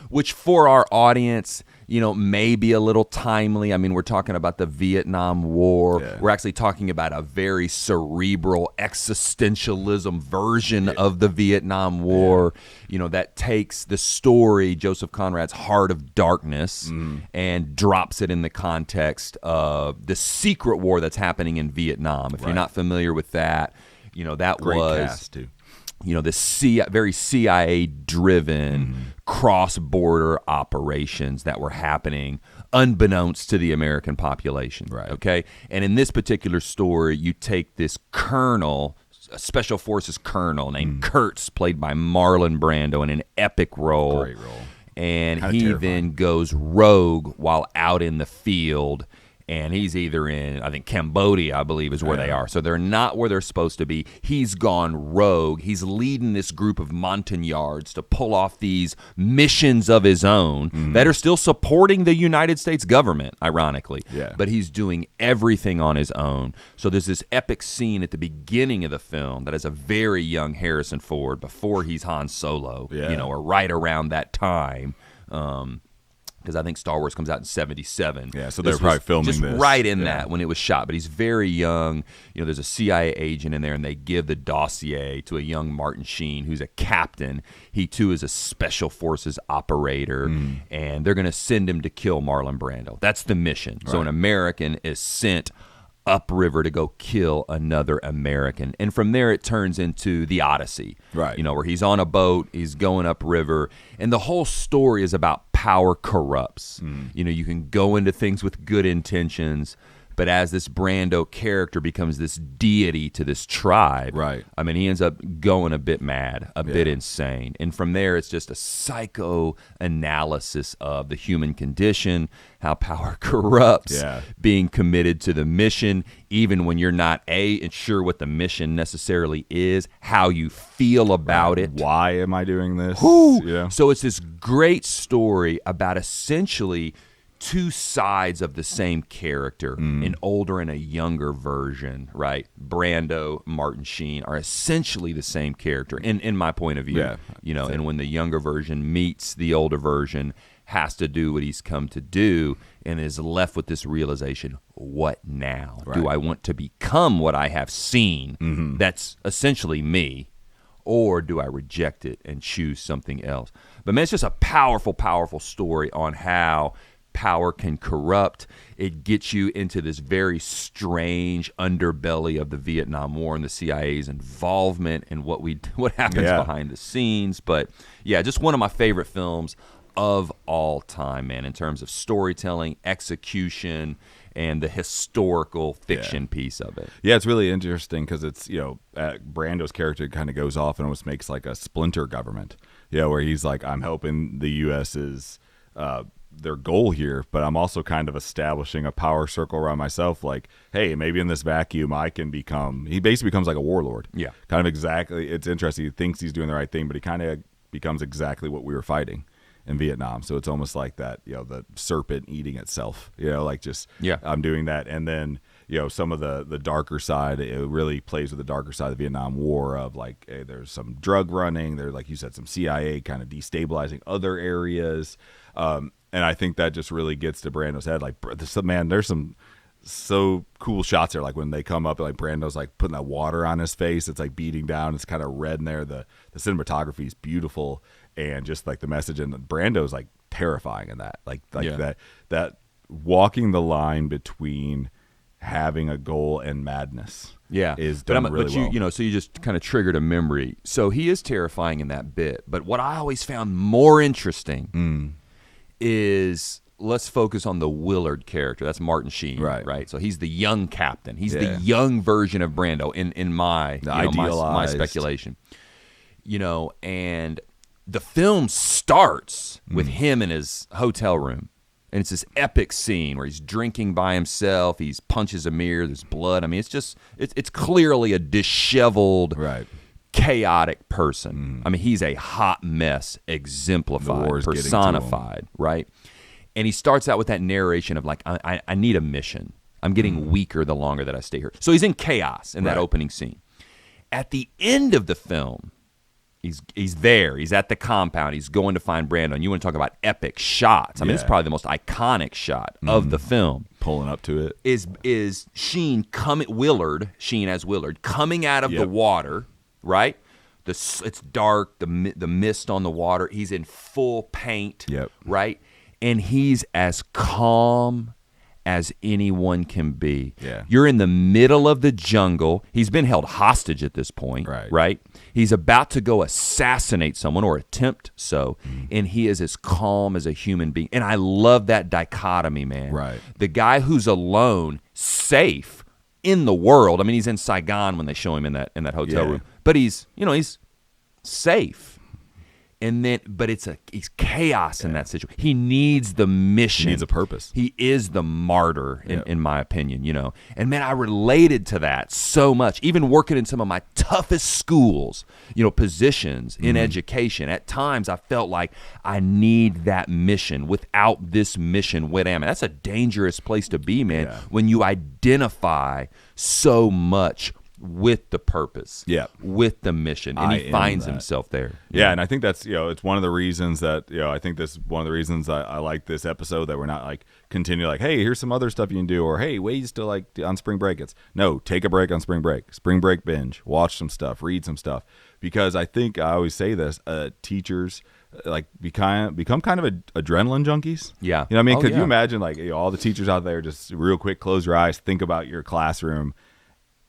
which for our audience, may be a little timely. I mean, we're talking about the Vietnam War. Yeah. We're actually talking about a very cerebral existentialism version of the Vietnam War, that takes the story, Joseph Conrad's Heart of Darkness, and drops it in the context of the secret war that's happening in Vietnam. If you're not familiar with that, that Great was... cast, too. The very CIA-driven cross-border operations that were happening unbeknownst to the American population. Right. Okay? And in this particular story, you take this colonel, a special forces colonel named Kurtz, played by Marlon Brando in an epic role. Great role. And he then goes rogue while out in the field. And he's either in, I think, Cambodia, I believe, is where they are. So they're not where they're supposed to be. He's gone rogue. He's leading this group of Montagnards to pull off these missions of his own that are still supporting the United States government, ironically. Yeah. But he's doing everything on his own. So there's this epic scene at the beginning of the film that is a very young Harrison Ford before he's Han Solo, or right around that time. Because I think Star Wars comes out in 1977. Yeah, so they were probably filming just this. right in that when it was shot. But he's very young. There's a CIA agent in there, and they give the dossier to a young Martin Sheen, who's a captain. He, too, is a special forces operator, and they're going to send him to kill Marlon Brando. That's the mission. Right. So an American is sent upriver to go kill another American. And from there, it turns into the Odyssey. Right. Where he's on a boat, he's going upriver, and the whole story is about power corrupts. You can go into things with good intentions, but as this Brando character becomes this deity to this tribe, right. I mean, he ends up going a bit mad, a bit insane. And from there, it's just a psychoanalysis of the human condition, how power corrupts, being committed to the mission, even when you're not sure what the mission necessarily is, how you feel about it. Why am I doing this? So it's this great story about essentially two sides of the same character, an older and a younger version, right? Brando, Martin Sheen are essentially the same character in my point of view. And when the younger version meets the older version, has to do what he's come to do and is left with this realization, what now? Right. Do I want to become what I have seen that's essentially me, or do I reject it and choose something else? But man, it's just a powerful, powerful story on how power can corrupt. It gets you into this very strange underbelly of the Vietnam War and the CIA's involvement and what happens behind the scenes. But yeah, just one of my favorite films of all time, man, in terms of storytelling, execution, and the historical fiction piece of it. Yeah, it's really interesting because it's, Brando's character kind of goes off and almost makes like a splinter government, where he's like, I'm helping the U.S.'s their goal here, but I'm also kind of establishing a power circle around myself. Like, hey, maybe in this vacuum, I can he basically becomes like a warlord. Yeah. Kind of exactly. It's interesting. He thinks he's doing the right thing, but he kind of becomes exactly what we were fighting in Vietnam. So it's almost like that, the serpent eating itself, I'm doing that. And then, some of the darker side, it really plays with the darker side of the Vietnam War of like, hey, there's some drug running, there's, like you said, some CIA kind of destabilizing other areas. And I think that just really gets to Brando's head. Like, there's some so cool shots there. Like when they come up, like Brando's like putting that water on his face. It's like beating down. It's kind of red in there. The cinematography is beautiful, and just like the message. And Brando's like terrifying in that. Like that walking the line between having a goal and madness. Is done really well. So you just kind of triggered a memory. So he is terrifying in that bit. But what I always found more interesting is, let's focus on the Willard character. That's Martin Sheen, right? So he's the young captain. He's the young version of Brando in my my speculation. And the film starts with him in his hotel room, and it's this epic scene where he's drinking by himself. He punches a mirror. There's blood. I mean, it's clearly a disheveled chaotic person. I mean, he's a hot mess exemplified, personified, right? And he starts out with that narration of like, I need a mission. I'm getting weaker the longer that I stay here. So he's in chaos in that opening scene. At the end of the film, he's there. He's at the compound. He's going to find Brandon. You want to talk about epic shots. I mean, it's probably the most iconic shot of the film. Pulling up to it. Is Sheen as Willard, coming out of the water, right? It's dark, the mist on the water. He's in full paint, right? And he's as calm as anyone can be. Yeah. You're in the middle of the jungle. He's been held hostage at this point, right? He's about to go assassinate someone or attempt so, and he is as calm as a human being. And I love that dichotomy, man. Right. The guy who's alone, safe in the world. I mean, he's in Saigon when they show him in that hotel room, but he's safe. And then, but he's chaos in that situation. He needs the mission. He needs a purpose. He is the martyr, in my opinion, And man, I related to that so much. Even working in some of my toughest schools, positions in education, at times I felt like I need that mission. Without this mission, what am I? That's a dangerous place to be, man, when you identify so much with the purpose, with the mission, and he finds himself there. Yeah, and I think that's it's one of the reasons that I think this one of the reasons I like this episode, that we're not like continue like, hey, here's some other stuff you can do, or hey, ways to like on spring break. It's no, take a break on spring break binge, watch some stuff, read some stuff, because I think I always say this, teachers like become kind of adrenaline junkies. Yeah, you know what I mean? Could you imagine like all the teachers out there just real quick close your eyes, think about your classroom.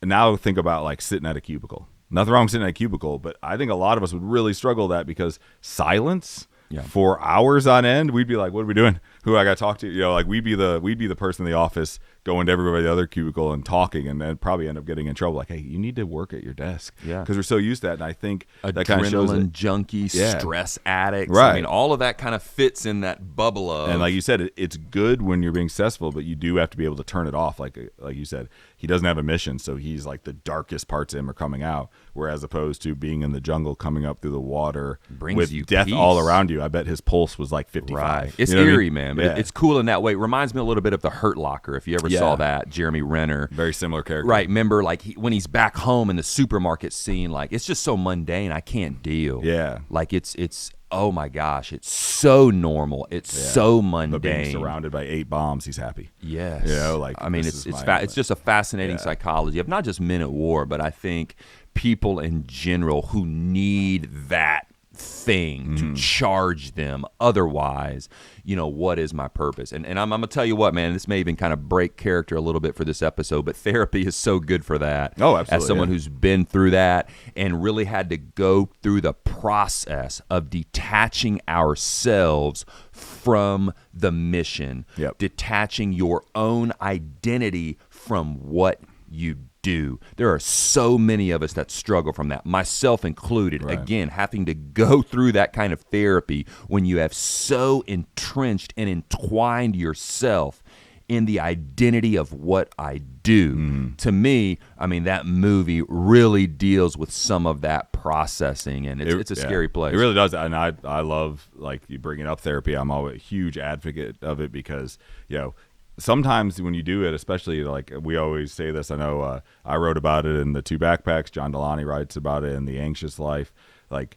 And now think about like sitting at a cubicle. Nothing wrong with sitting at a cubicle, but I think a lot of us would really struggle with that, because silence for hours on end, we'd be like, what are we doing? Who I got to talk to? Like we'd be the person in the office going to everybody in the other cubicle and talking, and then probably end up getting in trouble. Like, hey, you need to work at your desk. Yeah. Because we're so used to that. And I think that kind of shows adrenaline junkie, stress addicts. Right. I mean, all of that kind of fits in that bubble of. And like you said, it's good when you're being successful, but you do have to be able to turn it off. Like you said, he doesn't have a mission, so he's like the darkest parts of him are coming out. Whereas opposed to being in the jungle, coming up through the water with death peace all around you, I bet his pulse was like 55. Right. It's eerie, man. But it's cool in that way. It reminds me a little bit of The Hurt Locker, if you ever saw that. Jeremy Renner. Very similar character. Right. Remember, like, when he's back home in the supermarket scene, like, it's just so mundane. I can't deal. Yeah. Like, it's oh, my gosh. It's so normal. It's so mundane. But being surrounded by 8 bombs, he's happy. Yes. Like, I mean, it's just a fascinating psychology of not just men at war, but I think people in general who need that thing to charge them. Otherwise, what is my purpose? And I'm going to tell you what, man, this may even kind of break character a little bit for this episode, but therapy is so good for that. Oh, absolutely. As someone who's been through that and really had to go through the process of detaching ourselves from the mission, detaching your own identity from what you do. There are so many of us that struggle from that, myself included. Right. Again, having to go through that kind of therapy when you have so entrenched and entwined yourself in the identity of what I do. To me, I mean, that movie really deals with some of that processing, and it's a scary place. It really does, and I love, like, you bringing up therapy. I'm always a huge advocate of it because, sometimes when you do it, especially like we always say this, I know I wrote about it in the 2 Backpacks. John Delaney writes about it in The Anxious Life. Like,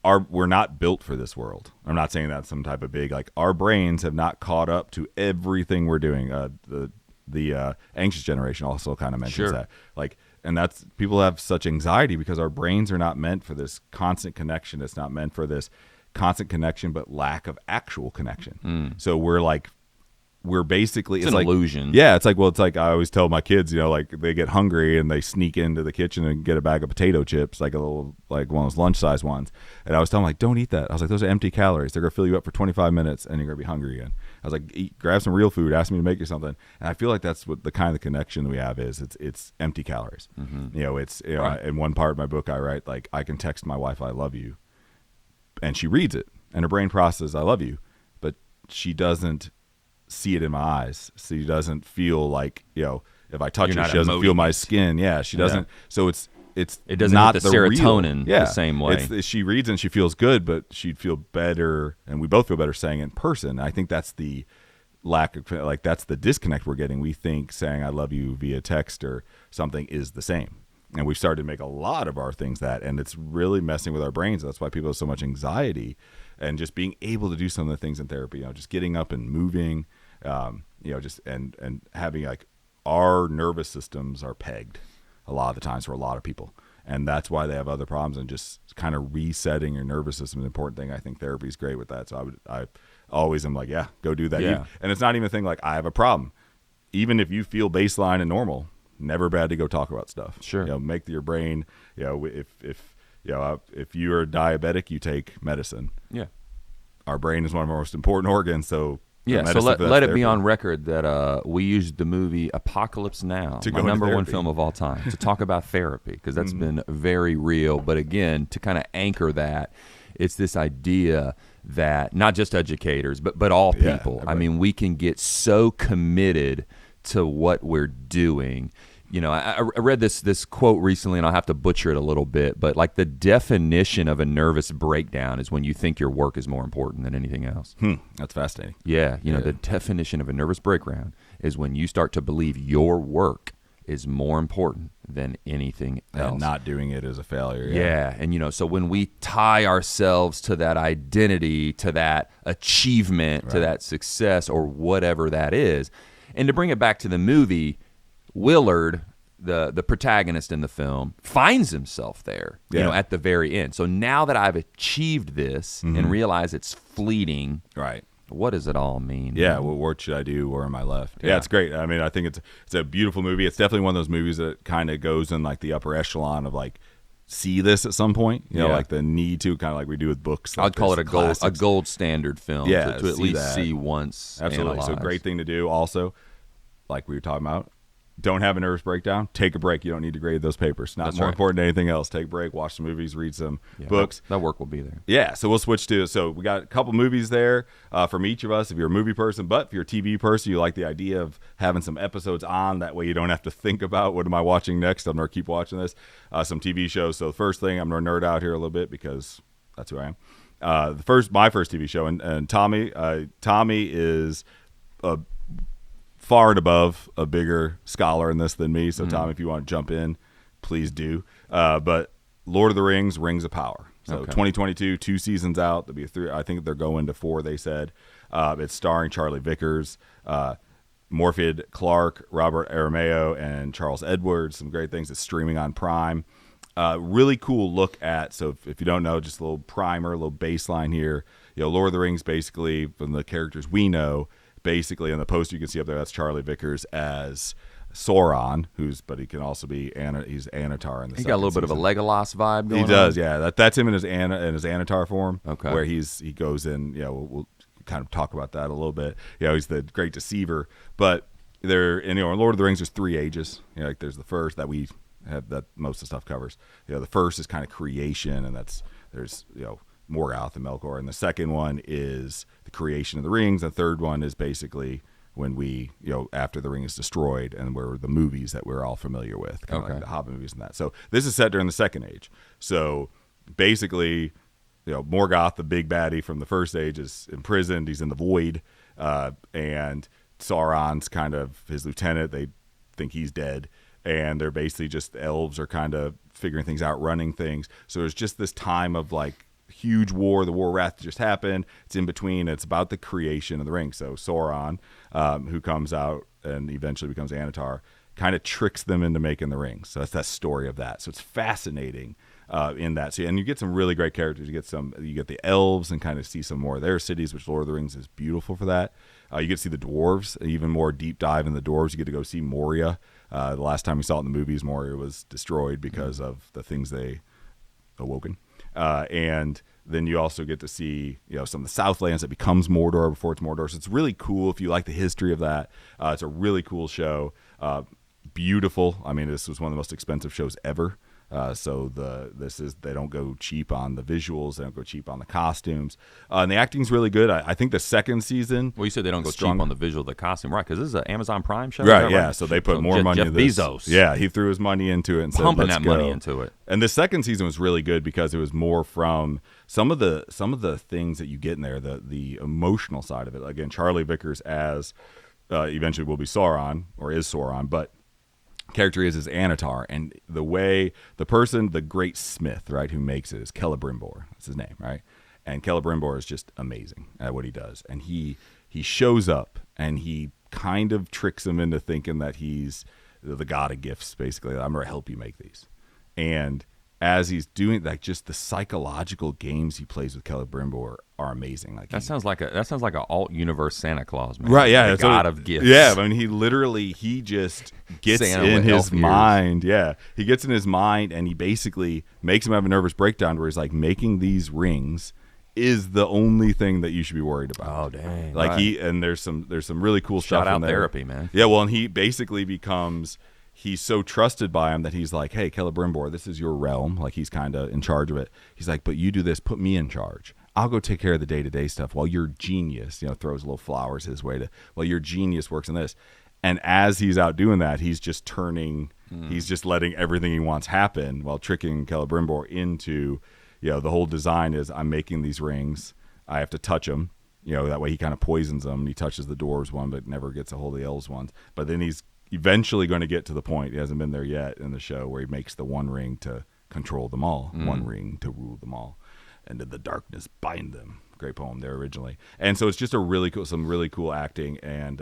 we're not built for this world. I'm not saying that's some type of big, like, our brains have not caught up to everything we're doing. The anxious generation also kind of mentions that. Like, and that's, people have such anxiety because our brains are not meant for this constant connection. It's not meant for this constant connection, but lack of actual connection. So we're basically it's an like illusion. Yeah, it's like I always tell my kids, like, they get hungry and they sneak into the kitchen and get a bag of potato chips, like a little, like one of those lunch size ones. And I was telling them, like, don't eat that. I was like, those are empty calories. They're gonna fill you up for 25 minutes and you're gonna be hungry again. I was like, grab some real food. Ask me to make you something. And I feel like that's what the kind of connection we have is. It's empty calories. It's right. In one part of my book I write, like, I can text my wife I love you, and she reads it and her brain processes I love you, but she doesn't see it in my eyes. She doesn't feel like, if I touch her, she doesn't feel my skin. Yeah, she doesn't. So it doesn't not hit the real. serotonin Yeah. the same way. She reads and she feels good, but she'd feel better, and we both feel better saying it in person. I think that's the lack of, like, that's the disconnect we're getting. We think saying I love you via text or something is the same. And we've started to make a lot of our things that, and it's really messing with our brains. That's why people have so much anxiety, and just being able to do some of the things in therapy, just getting up and moving, just and having, like, our nervous systems are pegged a lot of the times for a lot of people. And that's why they have other problems, and just kind of resetting your nervous system is an important thing. I think therapy is great with that. So I always am like, yeah, go do that. Yeah. And it's not even a thing like I have a problem. Even if you feel baseline and normal, never bad to go talk about stuff. Sure. Make your brain, if you're diabetic, you take medicine. Yeah. Our brain is one of our most important organs. So yeah, so let it be on record that we used the movie Apocalypse Now, my number one film of all time, to talk about therapy, because that's been very real. But again, to kind of anchor that, it's this idea that not just educators, but all people. I mean, we can get so committed to what we're doing. I read this quote recently, and I'll have to butcher it a little bit, but like the definition of a nervous breakdown is when you think your work is more important than anything else. That's fascinating. Yeah, the definition of a nervous breakdown is when you start to believe your work is more important than anything else. And not doing it is a failure. Yeah, and so when we tie ourselves to that identity, to that achievement, to that success, or whatever that is, and to bring it back to the movie, Willard, the protagonist in the film, finds himself there, at the very end. So now that I've achieved this and realize it's fleeting, right? What does it all mean? Yeah, what should I do? Where am I left? Yeah, it's great. I mean, I think it's a beautiful movie. It's definitely one of those movies that kind of goes in like the upper echelon of like, see this at some point, like the need to, kind of like we do with books. Like I'd call it a gold standard film. to at least see once. Absolutely. Analyze. So great thing to do. Also, like we were talking about, don't have a nervous breakdown, take a break. You don't need to grade those papers. Not more important than anything else. Take a break, watch some movies, read some books. That work will be there. Yeah, so we'll switch to, so we got a couple movies there from each of us if you're a movie person, but if you're a TV person, you like the idea of having some episodes on, that way you don't have to think about what am I watching next, I'm going to keep watching this, some TV shows. So the first thing, I'm going to nerd out here a little bit because that's who I am. My first TV show, and Tommy is a far and above a bigger scholar in this than me. So Tom, if you want to jump in, please do. But Lord of the Rings, Rings of Power. So 2022, 2 seasons out. There'll be 3. I think they're going to 4. They said it's starring Charlie Vickers, Morpheus Clark, Robert Aramayo, and Charles Edwards. Some great things. It's streaming on Prime. Really cool look at. So if you don't know, just a little primer, a little baseline here. Lord of the Rings, basically from the characters we know. Basically, in the poster you can see up there, that's Charlie Vickers as Sauron, but he can also be he's Anatar in the. He got a little bit of a Legolas vibe going on. He does, yeah. That's him in his Anatar form. Okay. Where he goes in. We'll kind of talk about that a little bit. He's the great deceiver. But there, in Lord of the Rings, there's 3 ages. Like there's the first that we have, that most of the stuff covers. The first is kind of creation, and there's Morgoth and Melkor, and the second one is the creation of the rings. The third one is basically when we, after the ring is destroyed, and where the movies that we're all familiar with, kind of like the Hobbit movies and that. So this is set during the Second Age. So basically, Morgoth, the big baddie from the First Age, is imprisoned. He's in the void, and Sauron's kind of his lieutenant. They think he's dead, and they're basically just elves are kind of figuring things out, running things. So there's just this time of like huge war. The War of Wrath just happened. It's in between. It's about the creation of the ring. So Sauron, who comes out and eventually becomes Anatar, kind of tricks them into making the ring. So that's that story of that. So it's fascinating in that. So, and you get some really great characters. You get the elves and kind of see some more of their cities, which Lord of the Rings is beautiful for that. You get to see the dwarves, even more deep dive in the dwarves. You get to go see Moria. The last time we saw it in the movies, Moria was destroyed because of the things they awoken. And then you also get to see, some of the Southlands that becomes Mordor before it's Mordor. So it's really cool if you like the history of that. It's a really cool show. Beautiful. I mean, this was one of the most expensive shows ever. So they don't go cheap on the visuals, they don't go cheap on the costumes, and the acting's really good. I think the second season. Well, you said they don't go cheap on the visual of the costume, right? Because this is an Amazon Prime show, right? Yeah, so they put more money into this. Bezos. Yeah, he threw his money into it and pumping said, that money into it. And the second season was really good because it was more from some of the things that you get in there, the emotional side of it. Again, Charlie Vickers as eventually will be Sauron, or is Sauron, but character is Anatar, and the great smith, right, who makes it is Celebrimbor. That's his name, right? And Celebrimbor is just amazing at what he does, and he shows up and he kind of tricks him into thinking that he's the god of gifts, basically. I'm gonna help you make these, and as he's doing, like, just the psychological games he plays with Celebrimbor are amazing. Like, that sounds like an alt universe Santa Claus, man. Right? Yeah, the god of gifts. Yeah, I mean, he just gets Santa in with his elf mind. Yeah, he gets in his mind, and he basically makes him have a nervous breakdown where he's like, making these rings is the only thing that you should be worried about. Oh, dang! Like, right. and there's some really cool stuff Shout out in there. therapy, man. Yeah, well, and he basically becomes. He's so trusted by him that he's like, hey, Celebrimbor, this is your realm. Like, he's kind of in charge of it. He's like, but you do this, put me in charge. I'll go take care of the day-to-day stuff while your genius, throws little flowers his way while your genius works in this. And as he's out doing that, he's just he's just letting everything he wants happen while tricking Celebrimbor into, the whole design is, I'm making these rings. I have to touch them. That way he kind of poisons them. And he touches the dwarves one, but never gets a hold of the elves ones. But then he's eventually going to get to the point, he hasn't been there yet in the show, where he makes the one ring to control them all, one ring to rule them all, and in the darkness bind them. Great poem there originally. And so it's just some really cool acting, and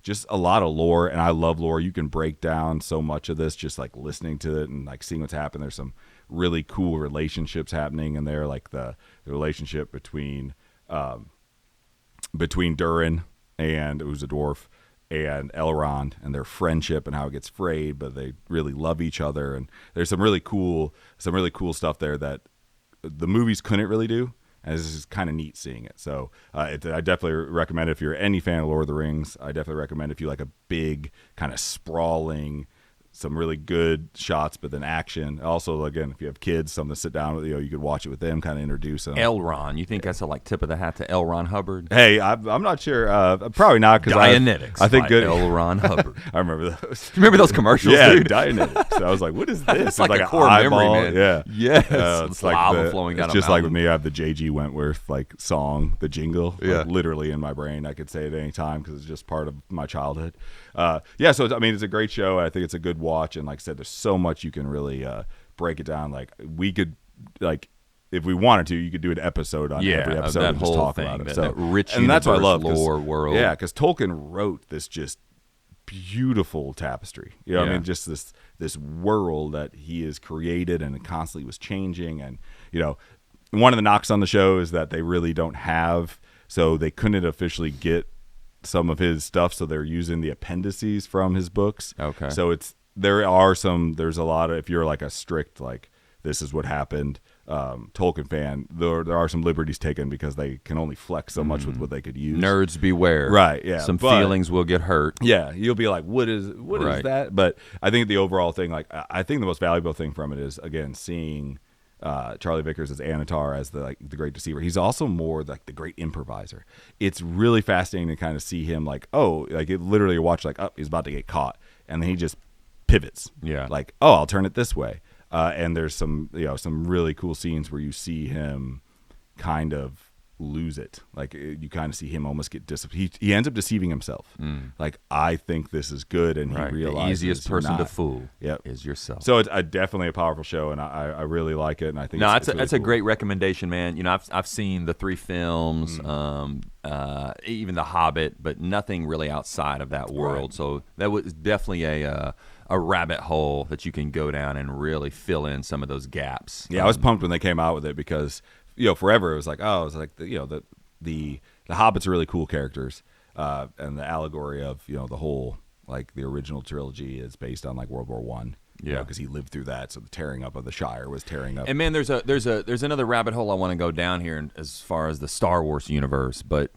just a lot of lore. And I love lore. You can break down so much of this just like listening to it and like seeing what's happened. There's some really cool relationships happening in there, like the relationship between Durin, and who's a dwarf, and Elrond, and their friendship and how it gets frayed, but they really love each other. And there's some really cool stuff there that the movies couldn't really do. And this is kind of neat seeing it. So I definitely recommend it if you're any fan of Lord of the Rings. I definitely recommend if you like a big kind of sprawling, some really good shots, but then action. Also, again, if you have kids, something to sit down with, you could watch it with them, kind of introduce them. Elrond, you think that's a tip of the hat to L. Ron Hubbard? Hey, I'm not sure. Probably not, because I think good. L. Ron Hubbard. I remember those. Remember those commercials, yeah, dude? Dianetics. I was like, what is this? It's like a core eyeball. memory, man. Yeah. Yes. It's lava like flowing down it's a just like mountain. with me. I have the J.G. Wentworth song, the jingle, yeah, literally in my brain. I could say it any time because it's just part of my childhood. So I mean, it's a great show. I think it's a good watch, and like I said, there's so much you can really break it down. Like, we could, like, if we wanted to, you could do an episode on every episode that and just whole talk thing, about it. That rich and that's what I love, lore world. Yeah, because Tolkien wrote this just beautiful tapestry. I mean, just this world that he has created, and it constantly was changing. And one of the knocks on the show is that they really don't have, so they couldn't officially get some of his stuff, so they're using the appendices from his books. Okay. So there's a lot of, if you're like a strict, like, this is what happened, Tolkien fan, there are some liberties taken because they can only flex so much with what they could use. Nerds beware. Right, yeah. Some feelings will get hurt. Yeah, you'll be like, what is that? But I think the overall thing, like, I think the most valuable thing from it is, again, seeing Charlie Vickers as Anatar, as the great deceiver. He's also more like the great improviser. It's really fascinating to kind of see him it literally watch he's about to get caught, and then he just pivots. Yeah. Like, I'll turn it this way. And there's some really cool scenes where you see him kind of lose it. Like, you kind of see him almost get he ends up deceiving himself. Like, I think this is good, and he realizes the easiest person to fool Yep. is yourself. So it's definitely a powerful show, and I really like it, and I think that's really a cool. great recommendation, man. I've seen the 3 films, even The Hobbit, but nothing really outside of that world. Right. So that was definitely a rabbit hole that you can go down and really fill in some of those gaps. Yeah, I was pumped when they came out with it because forever it was like, the Hobbits are really cool characters, and the allegory of the whole, like, the original trilogy is based on like World War I. Yeah, because he lived through that. So the tearing up of the Shire was tearing up. And man, there's another rabbit hole I want to go down here as far as the Star Wars universe, but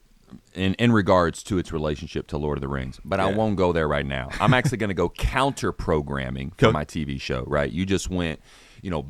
in regards to its relationship to Lord of the Rings. But I won't go there right now. I'm actually going to go counter programming for my TV show. Right? You just went.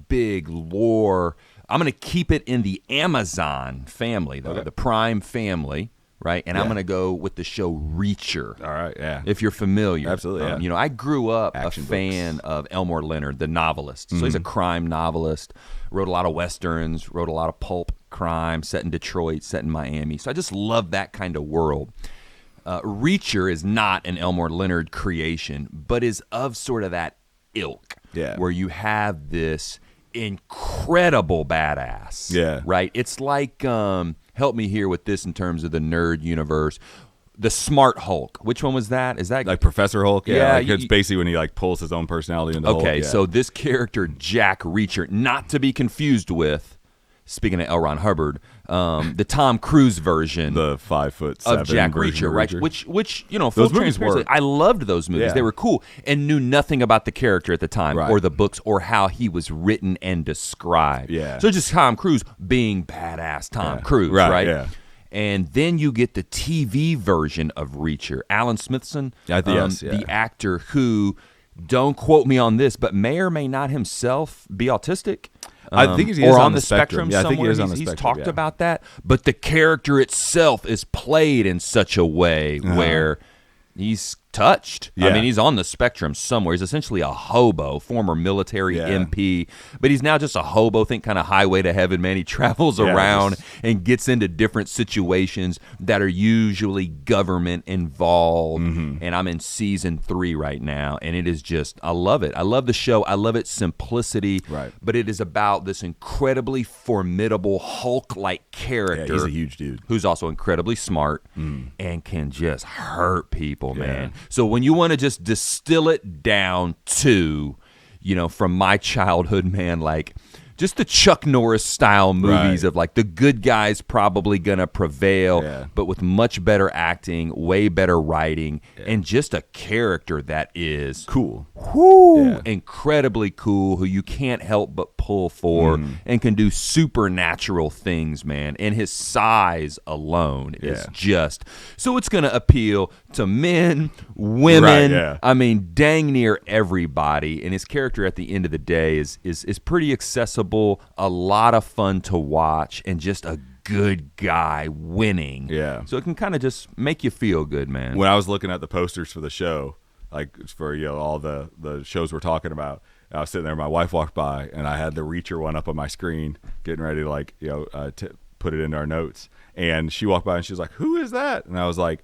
big lore. I'm going to keep it in the Amazon family, though, the Prime family, right? And I'm going to go with the show Reacher. All right, yeah. If you're familiar. Absolutely, yeah. I grew up Action a fan of Elmore Leonard, the novelist. So he's a crime novelist, wrote a lot of Westerns, wrote a lot of pulp crime, set in Detroit, set in Miami. So I just love that kind of world. Reacher is not an Elmore Leonard creation, but is of sort of that ilk, where you have this incredible badass. Yeah. Right? It's like, help me here with this in terms of the nerd universe. The Smart Hulk. Which one was that? Is that like Professor Hulk? Yeah, like it's basically when he like pulls his own personality into Hulk. Okay, so this character, Jack Reacher, not to be confused with, speaking of L. Ron Hubbard, the Tom Cruise version, the 5'7" of Jack version Reacher, of right? Reacher. Which full Those movies transparency, work. I loved those movies. Yeah. They were cool, and knew nothing about the character at the time, Right. or the books, or how he was written and described. Yeah. So just Tom Cruise being badass Tom Cruise, right? Yeah. And then you get the TV version of Reacher. Alan Smithson, the actor who, don't quote me on this, but may or may not himself be autistic. I think he is or on the spectrum. Yeah, I somewhere. think he is on the He's spectrum, talked about that, but the character itself is played in such a way where he's touched. Yeah. I mean, he's on the spectrum somewhere. He's essentially a hobo, former military MP, but he's now just a hobo. Think kind of Highway to Heaven, man. He travels around and gets into different situations that are usually government involved. And I'm in season 3 right now, and it is just, I love it. I love the show. I love its simplicity, but it is about this incredibly formidable Hulk-like character. Yeah, he's a huge dude. Who's also incredibly smart and can just hurt people, man. So when you want to just distill it down to, from my childhood, man, like just the Chuck Norris style movies of like the good guys probably gonna prevail, but with much better acting, way better writing, and just a character that is cool, incredibly cool, who you can't help but pull for, and can do supernatural things, man. And his size alone is just, so it's gonna appeal to men, women, I mean, dang near everybody. And his character at the end of the day is pretty accessible, a lot of fun to watch, and just a good guy winning. Yeah. So it can kind of just make you feel good, man. When I was looking at the posters for the show, like for all the shows we're talking about, I was sitting there, my wife walked by, and I had the Reacher one up on my screen, getting ready to to put it into our notes. And she walked by and she was like, "Who is that?" And I was like,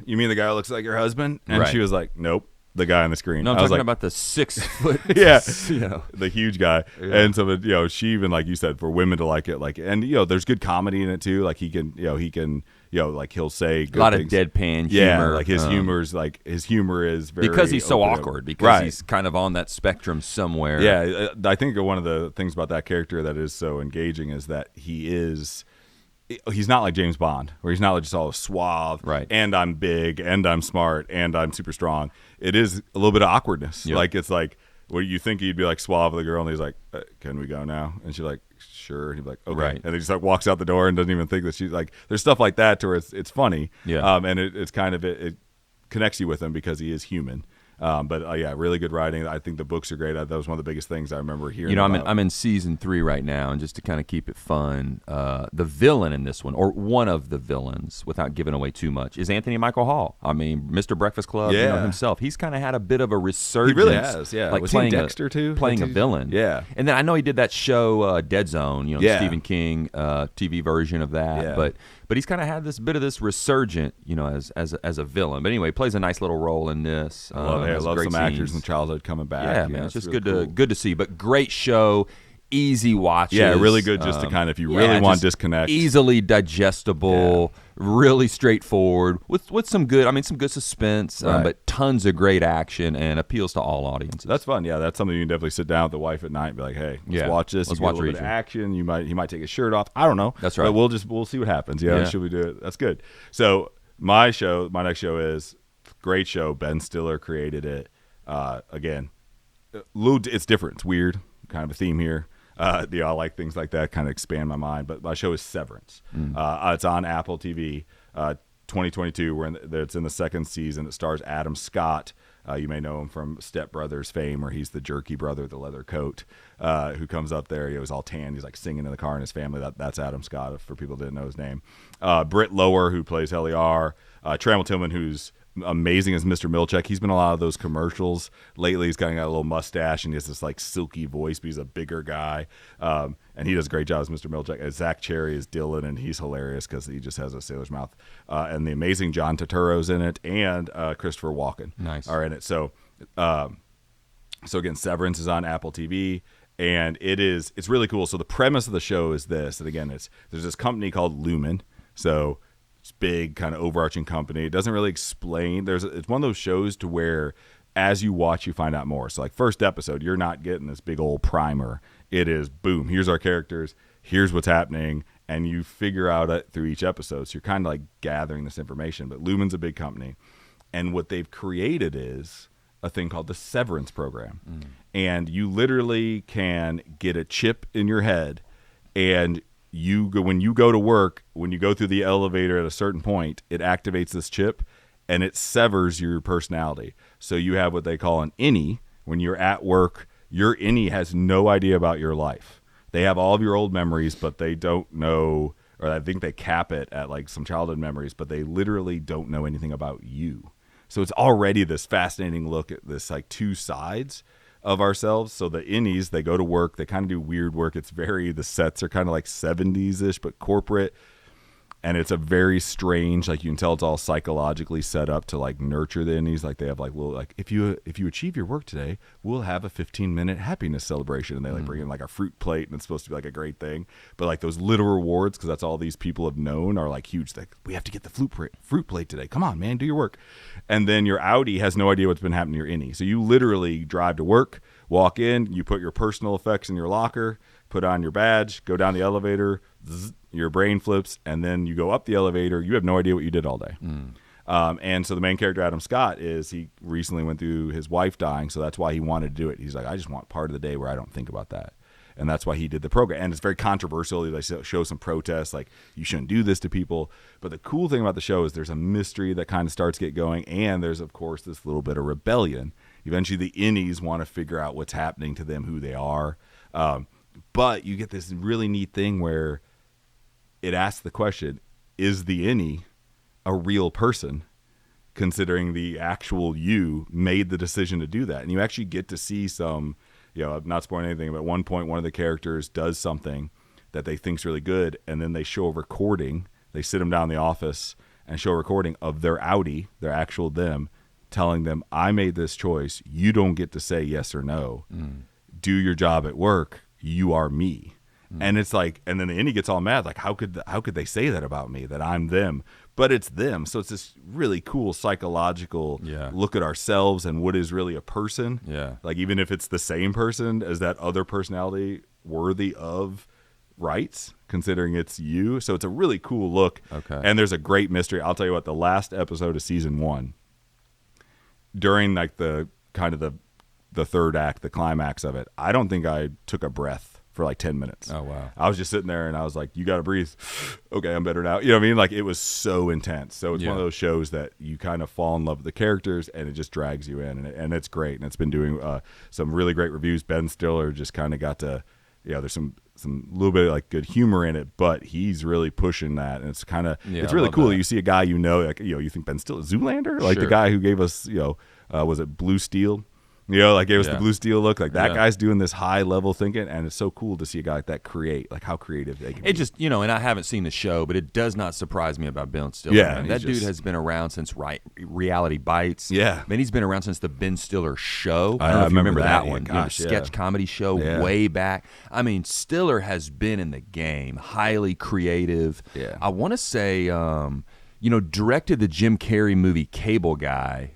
"You mean the guy who looks like your husband?" And she was like, "Nope, the guy on the screen." No, I'm I was talking like, about the 6 foot, the huge guy. And so she even, like you said, for women to like it, and there's good comedy in it too. Like he can like he'll say good a lot things. of deadpan humor. Like his his humor is very, because he's so open. awkward, because he's kind of on that spectrum somewhere. Yeah, I think one of the things about that character that is so engaging is that he's not like James Bond, where he's not just all suave, and I'm big, and I'm smart, and I'm super strong. It is a little bit of awkwardness. Like, it's like, what you think he'd be like suave with the girl, and he's like, "Can we go now?" And she's like, "Sure." And he's like, "Okay." And then he just like walks out the door and doesn't even think that she's like, there's stuff like that to where it's funny. And it's kind of, it connects you with him because he is human. But really good writing. I think the books are great. That was one of the biggest things I remember hearing. I'm in season 3 right now, and just to kind of keep it fun, the villain in this one, or one of the villains, without giving away too much, is Anthony Michael Hall. I mean, Mr. Breakfast Club, himself. He's kind of had a bit of a resurgence. He really has. Yeah, like was playing he in Dexter too, playing a villain. Yeah, and then I know he did that show Dead Zone. Stephen King TV version of that. Yeah. But he's kind of had this bit of this resurgent, as a villain. But anyway, plays a nice little role in this. I love some actors in childhood coming back. Yeah, man, it's just really good to see. But great show, easy watches. Yeah, really good just to kind of, if you really want to disconnect. Easily digestible, really straightforward, with some good suspense, but tons of great action, and appeals to all audiences. That's fun. Yeah, that's something you can definitely sit down with the wife at night and be like, "Hey, let's watch this. Let's watch a little bit of action. He might take his shirt off. I don't know. That's right. But we'll see what happens. Should we do it? That's good. So my next show is great show. Ben Stiller created it. Again, it's different. It's weird. Kind of a theme here. I like things like that, kind of expand my mind. But my show is Severance. It's on Apple TV, 2022. It's in the second season. It stars Adam Scott, You may know him from Step Brothers fame, where he's the jerky brother, the leather coat, who comes up there. He was all tan. He's like singing in the car in his family. That's Adam Scott, for people who didn't know his name. Britt Lower, who plays Heliar. Trammell Tillman, who's amazing as Mr. Milchick. He's been in a lot of those commercials lately. He's kind of got a little mustache and he has this like silky voice, but he's a bigger guy. And he does a great job as Mr. Milchick. And Zach Cherry is Dylan, and he's hilarious because he just has a sailor's mouth. And the amazing John Turturro's in it, and Christopher Walken are in it. So again, Severance is on Apple TV, and it's really cool. So the premise of the show is this, and again, there's this company called Lumen. So it's big, kind of overarching company. It doesn't really explain. It's one of those shows to where as you watch, you find out more. So like first episode, you're not getting this big old primer. It is boom, here's our characters, here's what's happening, and you figure out it through each episode. So you're kind of like gathering this information. But Lumen's a big company, and what they've created is a thing called the Severance program. And you literally can get a chip in your head, and when you go to work, when you go through the elevator at a certain point, it activates this chip and it severs your personality. So you have what they call an innie. When you're at work, your innie has no idea about your life. They have all of your old memories, but they don't know, or I think they cap it at like some childhood memories, but they literally don't know anything about you. So it's already this fascinating look at this like two sides of ourselves. So the innies, they go to work, they kind of do weird work. The sets are kind of like 70s-ish, but corporate. And it's a very strange, like you can tell it's all psychologically set up to like nurture the innies. Like they have like little, like if you achieve your work today, we'll have a 15-minute happiness celebration. And they like bring in like a fruit plate, and it's supposed to be like a great thing. But like those little rewards, because that's all these people have known, are like huge. Like, we have to get the fruit plate today. Come on, man, do your work. And then your outie has no idea what's been happening to your innie. So you literally drive to work, walk in, you put your personal effects in your locker, put on your badge, go down the elevator, zzz, your brain flips, and then you go up the elevator. You have no idea what you did all day. And so the main character, Adam Scott, he recently went through his wife dying, so that's why he wanted to do it. He's like, I just want part of the day where I don't think about that. And that's why he did the program. And it's very controversial. They show some protests, like, you shouldn't do this to people. But the cool thing about the show is there's a mystery that kind of starts to get going, and there's, of course, this little bit of rebellion. Eventually, the innies want to figure out what's happening to them, who they are. But you get this really neat thing where it asks the question, is the innie a real person, considering the actual you made the decision to do that? And you actually get to see some, I'm not spoiling anything, but at one point, one of the characters does something that they think's really good, and then they show a recording. They sit them down in the office and show a recording of their outie, their actual them, telling them, I made this choice. You don't get to say yes or no. Do your job at work. You are me. And it's like, and then the innie gets all mad, like, how could they say that about me, that I'm them? But it's them. So it's this really cool psychological look at ourselves and what is really a person. Like, even if it's the same person as that other personality, worthy of rights, considering it's you. So it's a really cool look. Okay. And there's a great mystery. I'll tell you what, the last episode of season 1, during like the kind of the third act, the climax of it, I don't think I took a breath for like 10 minutes. Oh, wow. I was just sitting there and I was like, you got to breathe. Okay, I'm better now. You know what I mean? Like, it was so intense. So it's one of those shows that you kind of fall in love with the characters, and it just drags you in, and it's great. And it's been doing some really great reviews. Ben Stiller just kind of got to, there's some little bit of like good humor in it, but he's really pushing that. And it's kind of, it's really cool. You see a guy, like, you think Ben Stiller, Zoolander? Like the guy who gave us, was it Blue Steel? Gave us the Blue Steel look. Like, that guy's doing this high level thinking, and it's so cool to see a guy like that create, like, how creative they can be. It just, and I haven't seen the show, but it does not surprise me about Ben Stiller. Yeah, that dude has been around since Reality Bites. Yeah. Man, he's been around since the Ben Stiller Show. I don't know if you remember that that one. Gosh, sketch comedy show way back. I mean, Stiller has been in the game, highly creative. Yeah. I want to say, directed the Jim Carrey movie Cable Guy.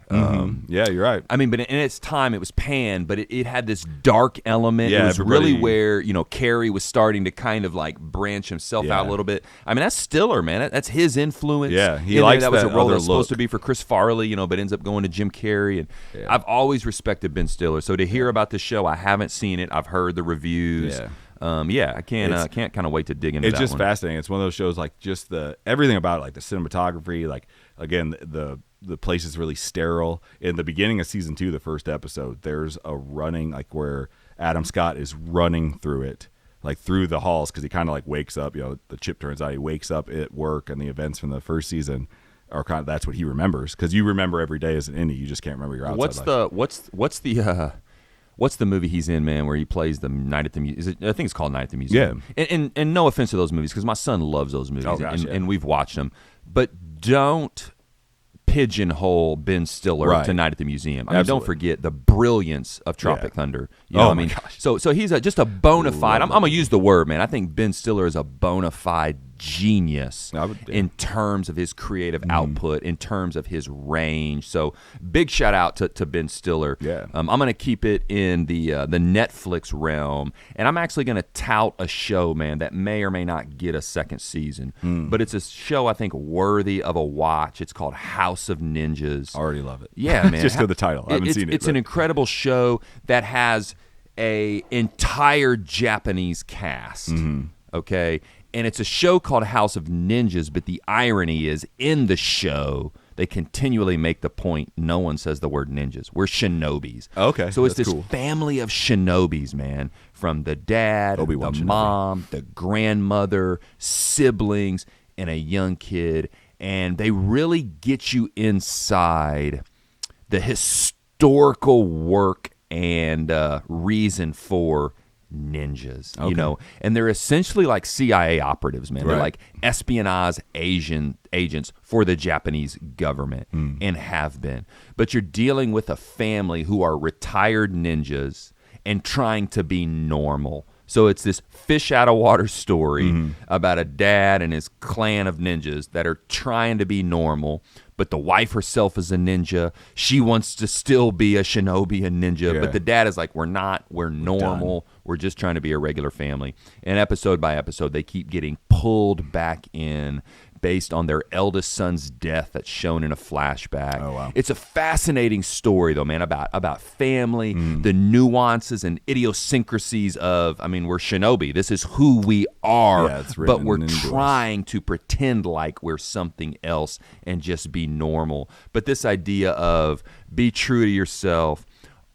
Yeah, you're right. I mean, but in its time, it was panned, but it had this dark element. Yeah, it was really where, Carrey was starting to kind of like branch himself out a little bit. I mean, that's Stiller, man. That's his influence. Yeah, he likes that was a role that was look. supposed to be for Chris Farley, but ends up going to Jim Carrey. And I've always respected Ben Stiller. So to hear about this show, I haven't seen it. I've heard the reviews. I can't kind of wait to dig into it's that just fascinating. It's one of those shows, like, just everything about it, like the cinematography, like, again, the the place is really sterile. In the beginning of season 2, the first episode, there's a running, like where Adam Scott is running through it, like through the halls, because he kind of like wakes up, the chip turns out, he wakes up at work, and the events from the first season are kind of, that's what he remembers, because you remember every day as an indie, you just can't remember your outside life. What's the movie he's in, man, where he plays the Night at the Museum? I think it's called Night at the Museum. Yeah. And no offense to those movies, because my son loves those movies, and we've watched them. But don't pigeonhole Ben Stiller to Night at the Museum. I mean, don't forget the brilliance of Tropic Thunder. You know what I mean? Gosh. So he's just a bona fide. I'm going to use the word, man. I think Ben Stiller is a bona fide genius in terms of his creative output, in terms of his range. So big shout out to Ben Stiller. Yeah. I'm going to keep it in the Netflix realm, and I'm actually going to tout a show, man, that may or may not get a second season, but it's a show I think worthy of a watch. It's called House of Ninjas. Already love it. Yeah, man. Just for the title. I haven't seen it. It's an incredible show that has a entire Japanese cast. Okay. And it's a show called House of Ninjas, but the irony is in the show, they continually make the point no one says the word ninjas. We're shinobis. Okay. So it's this cool. family of shinobis, man, from the dad, Obi-Wan the Shinobi. mom, the grandmother, siblings, and a young kid. And they really get you inside the historical work and reason for ninjas, and they're essentially like CIA operatives, man. They're like espionage agents for the Japanese government and have been. But you're dealing with a family who are retired ninjas and trying to be normal. So it's this fish out of water story about a dad and his clan of ninjas that are trying to be normal, but the wife herself is a ninja. She wants to still be a shinobi, a ninja, but the dad is like, we're not, we're normal. We're just trying to be a regular family. And episode by episode, they keep getting pulled back in based on their eldest son's death that's shown in a flashback. Oh, wow. It's a fascinating story, though, man, about family, the nuances and idiosyncrasies of, I mean, we're shinobi. This is who we are, but we're trying to pretend like we're something else and just be normal. But this idea of be true to yourself,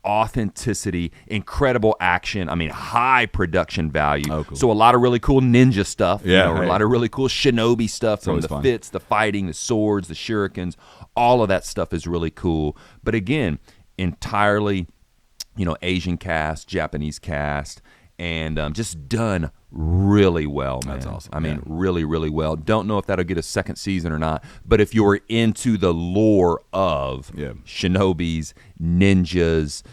authenticity, incredible action. I mean, high production value. Oh, cool. So a lot of really cool ninja stuff. Yeah, a lot of really cool shinobi stuff from the fits, the fighting, the swords, the shurikens. All of that stuff is really cool. But again, entirely, Asian cast, Japanese cast, and just done really well, man. That's awesome. I mean, really, really well. Don't know if that'll get a second season or not, but if you're into the lore of shinobis, ninjas,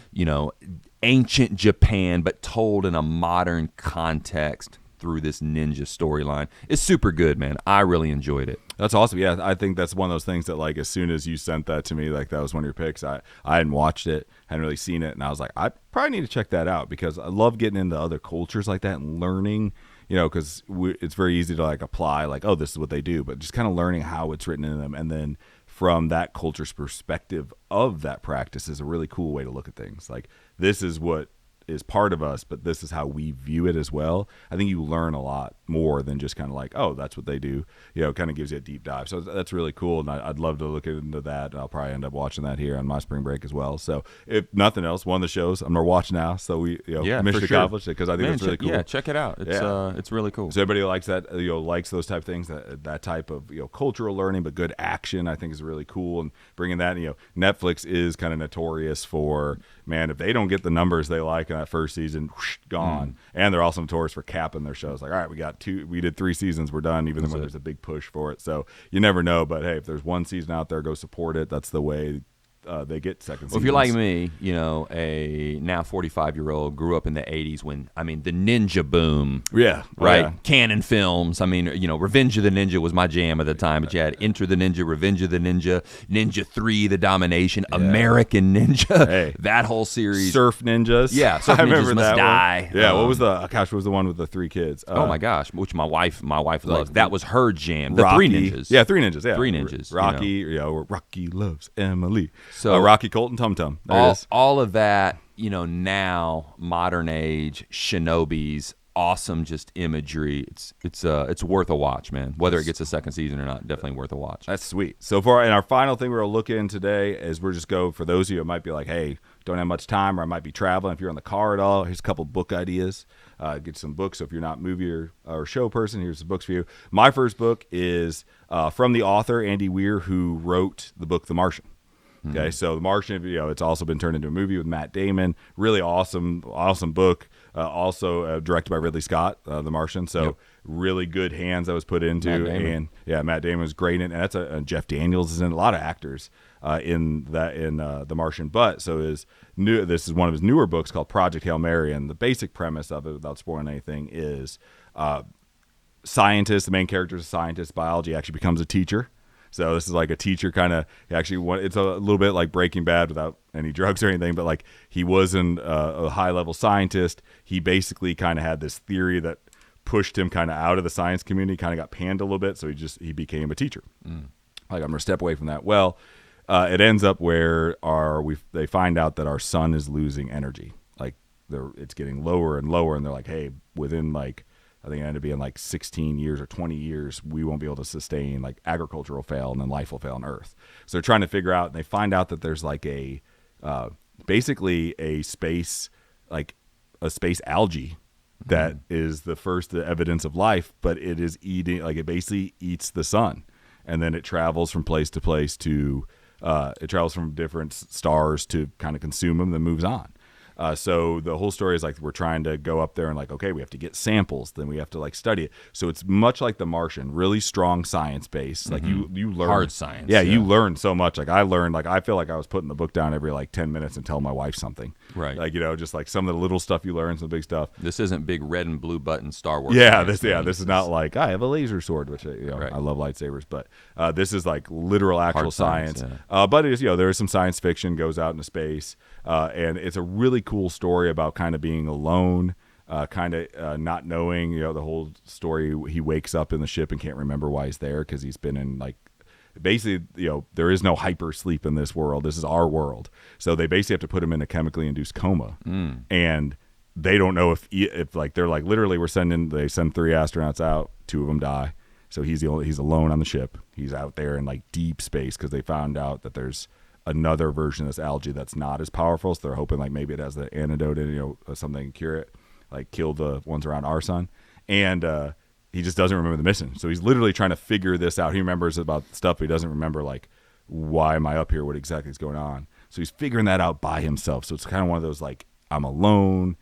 ancient Japan, but told in a modern context through this ninja storyline, it's super good, man. I really enjoyed it. That's awesome. Yeah, I think that's one of those things that, like, as soon as you sent that to me, like, that was one of your picks. I hadn't watched it, hadn't really seen it, and I was like, I probably need to check that out, because I love getting into other cultures like that and learning, because it's very easy to, like, apply, like, oh, this is what they do, but just kind of learning how it's written in them, and then from that culture's perspective of that practice is a really cool way to look at things. Like, this is what is part of us, but this is how we view it as well. I think you learn a lot more than just kind of like, oh, that's what they do. It kind of gives you a deep dive. So that's really cool, and I'd love to look into that. I'll probably end up watching that here on my spring break as well. So if nothing else, one of the shows I'm going to watch now. So we mission accomplished, because I think it's really cool. Yeah, check it out. It's really cool. So everybody likes that, likes those type of things, that type of cultural learning, but good action, I think is really cool. And bringing that, Netflix is kind of notorious for, man, if they don't get the numbers they like in that first season, whoosh, gone. And they're also notorious for capping their shows. Like, all right, we did 3 seasons, we're done, even when there's a big push for it. So you never know, but hey, if there's one season out there, go support it. That's the way they get second seasons. Well, if you're like me, a now 45-year-old, grew up in the 80s when, the ninja boom. Yeah. Right? Yeah. Canon films. Revenge of the Ninja was my jam at the time, but you had Enter the Ninja, Revenge of the Ninja, Ninja 3, The Domination, American Ninja, that whole series. Surf Ninjas. Yeah, Surf I Ninjas remember Must that Die. One. Yeah, what was the one with the 3 kids? Oh my gosh, which my wife loves. That was her jam. The Rocky. 3 Ninjas. Yeah, 3 Ninjas. Yeah, 3 Ninjas. Rocky, Rocky loves Emily. So Rocky, Colt, and Tum Tum. All of that, now modern age shinobis awesome just imagery. It's worth a watch, man. Whether it gets a second season or not, definitely worth a watch. That's sweet. So far, and our final thing we're going to look in today is we're just go for those of you that might be like, hey, don't have much time, or I might be traveling. If you're in the car at all, here's a couple book ideas. Get some books. So if you're not movie or show person, here's some books for you. My first book is from the author Andy Weir, who wrote the book The Martian. Okay, so The Martian, it's also been turned into a movie with Matt Damon. Really awesome book. Also directed by Ridley Scott, The Martian. So really good hands that was put into. And Matt Damon was great in it. And that's Jeff Daniels is in a lot of actors in The Martian. But this is one of his newer books called Project Hail Mary. And the basic premise of it, without spoiling anything, is scientist, the main character is a scientist, biology, actually becomes a teacher. So this is like a teacher kind of it's a little bit like Breaking Bad without any drugs or anything, but like he wasn't a high level scientist. He basically kind of had this theory that pushed him kind of out of the science community, kind of got panned a little bit. So he became a teacher. Like, I'm going to step away from that. Well, it ends up where they find out that our sun is losing energy. Like it's getting lower and lower. And they're like, hey, within like, I think it ended up being like 16 years or 20 years, we won't be able to sustain, like agriculture will fail and then life will fail on Earth. So they're trying to figure out, and they find out that there's like basically a space algae that is the first evidence of life, but it is eating, like it basically eats the sun. And then it travels from place to place it travels from different stars to kind of consume them, then moves on. So the whole story is like we're trying to go up there and like, okay, we have to get samples, then we have to like study it. So it's much like The Martian, really strong science base. Like you learn hard science. Yeah, you learn so much. Like I learned, like I feel like I was putting the book down every like 10 minutes and telling my wife something. Right. Like just like some of the little stuff you learn, some big stuff. This isn't big red and blue button Star Wars. This is not like I have a laser sword, which right. I love lightsabers, but this is like literal actual hard science. Yeah. But it is there is some science fiction, goes out into space, and it's a really cool story about kind of being alone, not knowing, the whole story. He wakes up in the ship and can't remember why he's there because he's been in like, basically, there is no hyper sleep in this world. This is our world. So they basically have to put him in a chemically induced coma. And they don't know if like, they're like, literally they send 3 astronauts out, 2 of them die. So he's alone on the ship. He's out there in like deep space because they found out that there's another version of this algae that's not as powerful, so they're hoping like maybe it has the antidote in something to cure it, like kill the ones around our sun. And he just doesn't remember the mission, so he's literally trying to figure this out. He remembers about stuff, but he doesn't remember like, why am I up here, what exactly is going on. So he's figuring that out by himself. So it's kind of one of those like, I'm alone,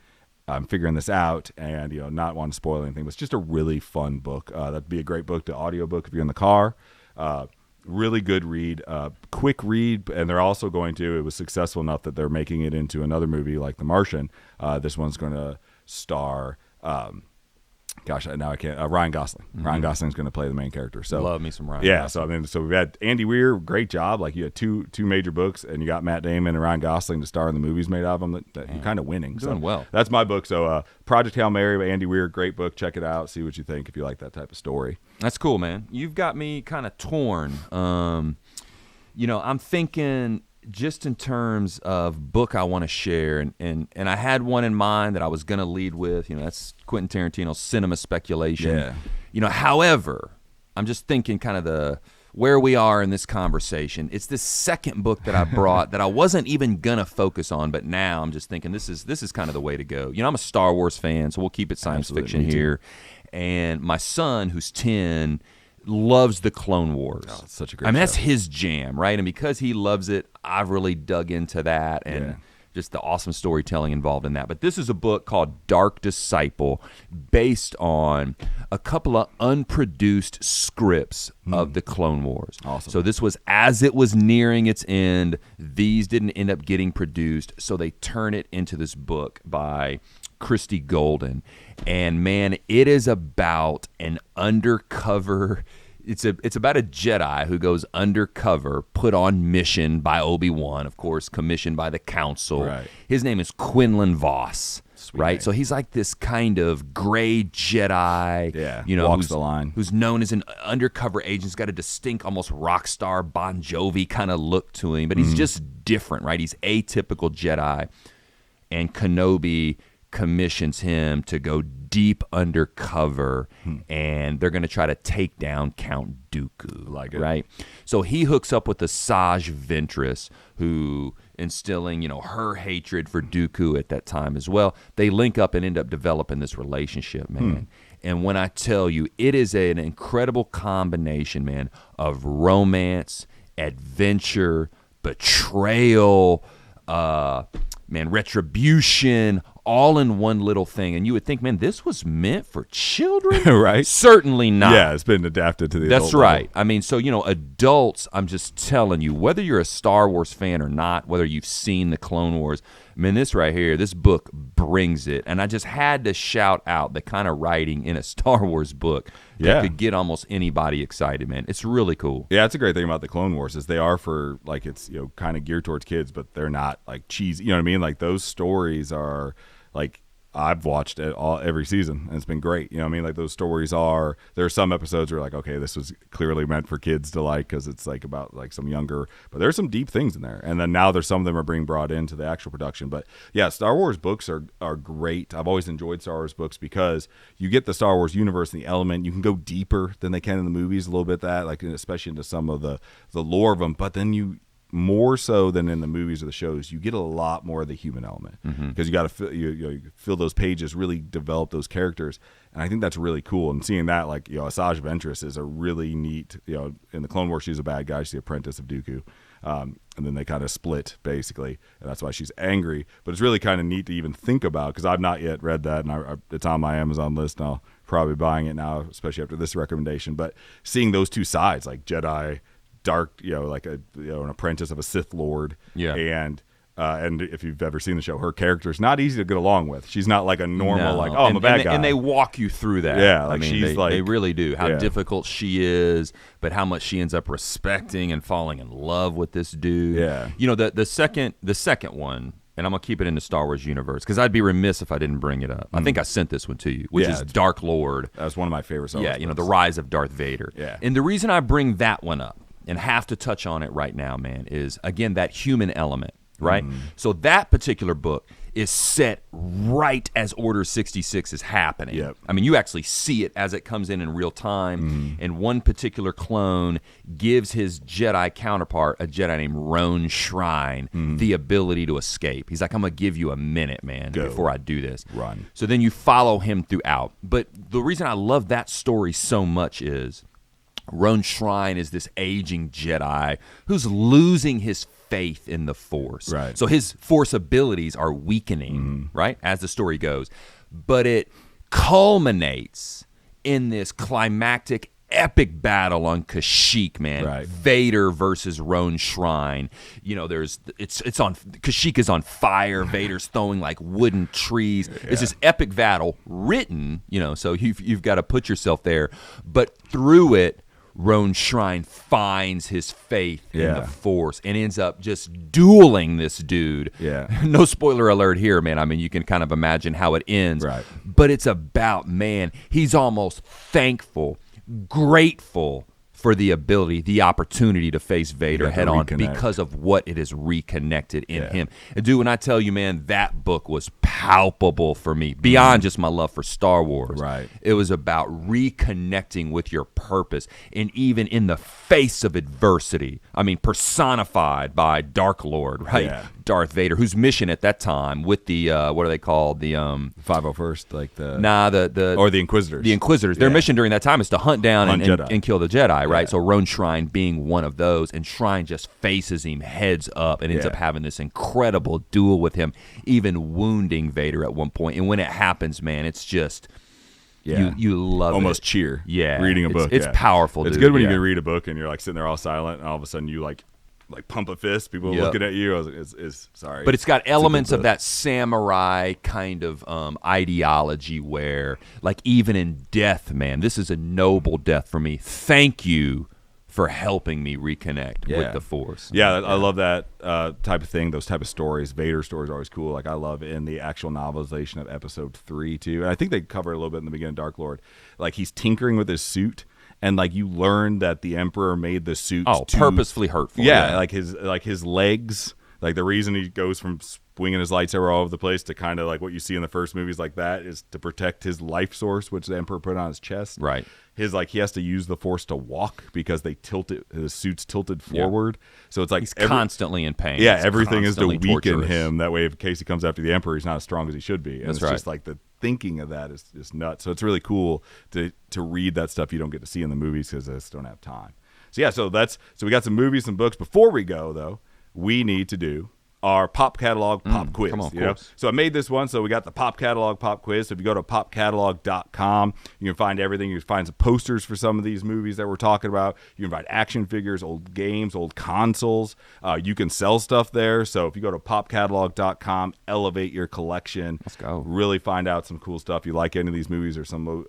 I'm figuring this out, and not want to spoil anything, but it's just a really fun book. That'd be a great book to audiobook if you're in the car. Really good read, quick read, and they're also it was successful enough that they're making it into another movie like The Martian. This one's going to star, now I can't, Ryan Gosling. Ryan Gosling's going to play the main character. So love me some Ryan. Yeah, Gosling. so we've had Andy Weir, great job. Like you had two major books, and you got Matt Damon and Ryan Gosling to star in the movies made out of them. That you're kind of winning. Doing well. That's my book. So Project Hail Mary by Andy Weir, great book. Check it out. See what you think if you like that type of story. That's cool, man. You've got me kind of torn. I'm thinking just in terms of book I want to share, and I had one in mind that I was going to lead with. That's Quentin Tarantino's Cinema Speculation. Yeah. However, I'm just thinking kind of where we are in this conversation. It's this second book that I brought that I wasn't even gonna focus on, but now I'm just thinking this is kind of the way to go. I'm a Star Wars fan, so we'll keep it science fiction here. And my son, who's 10, loves the Clone Wars. Oh, it's such a great show. That's his jam, right? And because he loves it, I've really dug into that and just the awesome storytelling involved in that. But this is a book called Dark Disciple, based on a couple of unproduced scripts of the Clone Wars. Awesome. So this was as it was nearing its end. These didn't end up getting produced, so they turn it into this book by Christy Golden. And man, it is about an undercover. It's about a Jedi who goes undercover, put on mission by Obi-Wan, of course, commissioned by the Council. Right. His name is Quinlan Voss. Sweet right? name. So he's like this kind of gray Jedi, walks the line. Who's known as an undercover agent. He's got a distinct, almost rock star Bon Jovi kind of look to him, but he's just different, right? He's atypical Jedi, and Kenobi commissions him to go deep undercover, and they're going to try to take down Count Dooku. Like it. Right? So he hooks up with Asajj Ventress, who instilling, her hatred for Dooku at that time as well. They link up and end up developing this relationship, man. And when I tell you, it is an incredible combination, man, of romance, adventure, betrayal, retribution, all in one little thing. And you would think, man, this was meant for children? Right? Certainly not. Yeah, it's been adapted to the That's adult right. level. I mean, so, adults, I'm just telling you, whether you're a Star Wars fan or not, whether you've seen the Clone Wars, I mean, this right here, this book brings it. And I just had to shout out the kind of writing in a Star Wars book that could get almost anybody excited, man. It's really cool. Yeah, that's a great thing about the Clone Wars is they are for, like, it's, kind of geared towards kids, but they're not, like, cheesy. You know what I mean? Like, those stories are, like, I've watched it every season, and it's been great. You know what I mean? Like, those stories are, there are some episodes where, like, okay, this was clearly meant for kids to like because it's, like, about, like, some younger, but there's some deep things in there. And then now there's some of them are being brought into the actual production. But, yeah, Star Wars books are great. I've always enjoyed Star Wars books because you get the Star Wars universe and the element. You can go deeper than they can in the movies a little bit, that, like, especially into some of the lore of them. But then you, more so than in the movies or the shows, you get a lot more of the human element because you got to you fill those pages, really develop those characters, and I think that's really cool. And seeing that, like, Asajj Ventress is a really neat. In the Clone Wars, she's a bad guy, she's the apprentice of Dooku, and then they kind of split basically, and that's why she's angry. But it's really kind of neat to even think about because I've not yet read that, and it's on my Amazon list, and I'll probably buying it now, especially after this recommendation. But seeing those two sides, like Jedi. Dark, like an apprentice of a Sith Lord, and if you've ever seen the show, her character's not easy to get along with. She's not like a normal, I'm a bad guy. And they walk you through that. Yeah, like they really do. How difficult she is, but how much she ends up respecting and falling in love with this dude. Yeah, the second one. And I'm going to keep it in the Star Wars universe because I'd be remiss if I didn't bring it up. I think I sent this one to you, which is Dark Lord. That's one of my favorite Star Wars books. The Rise of Darth Vader. Yeah. And the reason I bring that one up and have to touch on it right now, man, is, again, that human element, right? So that particular book is set right as Order 66 is happening. Yep. I mean, you actually see it as it comes in real time, and one particular clone gives his Jedi counterpart, a Jedi named Roan Shrine, the ability to escape. He's like, I'm going to give you a minute, man, before I do this. Run. So then you follow him throughout. But the reason I love that story so much is Roan Shrine is this aging Jedi who's losing his faith in the Force. Right. So his Force abilities are weakening, right, as the story goes. But it culminates in this climactic, epic battle on Kashyyyk, man. Right. Vader versus Roan Shrine. It's on Kashyyyk is on fire. Vader's throwing like wooden trees. Yeah. It's this epic battle written, so you've got to put yourself there. But through it, Roan Shrine finds his faith in the Force and ends up just dueling this dude. Yeah. No spoiler alert here, man. I mean, you can kind of imagine how it ends. Right. But it's about, man, he's almost thankful, grateful for the ability, the opportunity to face Vader head on because of what it has reconnected in him. And dude, when I tell you, man, that book was palpable for me beyond just my love for Star Wars. Right. It was about reconnecting with your purpose, and even in the face of adversity. I mean, personified by Dark Lord, right? Yeah. Darth Vader, whose mission at that time with the what are they called? The 501st, like the or the Inquisitors. The Inquisitors. Their mission during that time is to hunt down Jedi. and kill the Jedi, right? Yeah. So Roan Shrine being one of those, and Shrine just faces him heads up and ends up having this incredible duel with him, even wounding Vader at one point. And when it happens, man, it's just you love almost it. cheer. Yeah, reading a book. It's powerful. It's dude. good when you can read a book and you're like sitting there all silent, and all of a sudden you like pump a fist. People are looking at you. I was like, sorry. But it's got elements of that samurai kind of ideology where, like, even in death, man, this is a noble death for me. Thank you for helping me reconnect with the Force. Yeah, I love that type of thing, those type of stories. Vader stories are always cool. Like, I love in the actual novelization of Episode 3, too. And I think they cover it a little bit in the beginning of Dark Lord. Like, he's tinkering with his suit. And like you learn that the Emperor made the suit purposefully hurtful. Yeah, like his legs, like the reason he goes from winging his lightsaber all over the place to kind of like what you see in the first movies like that is to protect his life source, which the Emperor put on his chest. Right. His he has to use the Force to walk because they tilt it. His suit's tilted forward, so it's like he's constantly in pain. Yeah, It's everything is to constantly weaken torturous. him. That way, in case he comes after the Emperor, he's not as strong as he should be. And That's it's right. just like the thinking of that is just nuts. So it's really cool to read that stuff you don't get to see in the movies because I just don't have time. So yeah, so we got some movies and books. Before we go though, we need to do our pop catalog pop quiz. come on, you know? So I made this one. So we got the pop catalog pop quiz. So if you go to popcatalog.com, you can find everything. You can find some posters for some of these movies that we're talking about. You can find action figures, old games, old consoles. You can sell stuff there. So if you go to popcatalog.com, elevate your collection. Let's go. Really find out some cool stuff. You like any of these movies or some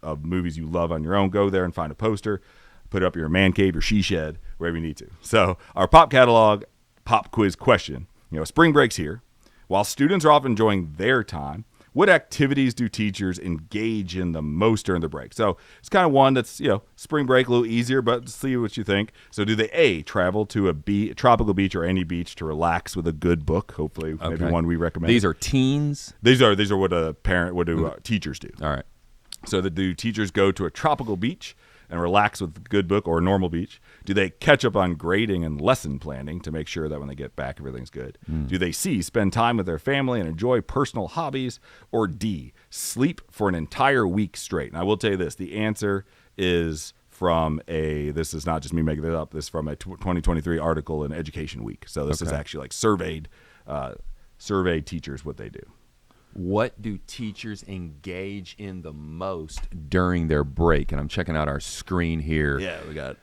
of movies you love on your own, go there and find a poster. Put it up in your man cave, your she shed, wherever you need to. So our pop catalog pop quiz question. Spring break's here. While students are off enjoying their time, what activities do teachers engage in the most during the break? So it's kind of one that's, spring break, a little easier, but see what you think. So do they A, travel to a tropical beach or any beach to relax with a good book? Hopefully, maybe one we recommend. These are teens? These are what teachers do. All right. So do teachers go to a tropical beach and relax with a good book or a normal beach? Do they catch up on grading and lesson planning to make sure that when they get back, everything's good? Do they C, spend time with their family and enjoy personal hobbies? Or D, sleep for an entire week straight? And I will tell you this, the answer is from this is not just me making it up, this is from a 2023 article in Education Week. So this is actually like surveyed teachers what they do. What do teachers engage in the most during their break? And I'm checking out our screen here. Yeah, we got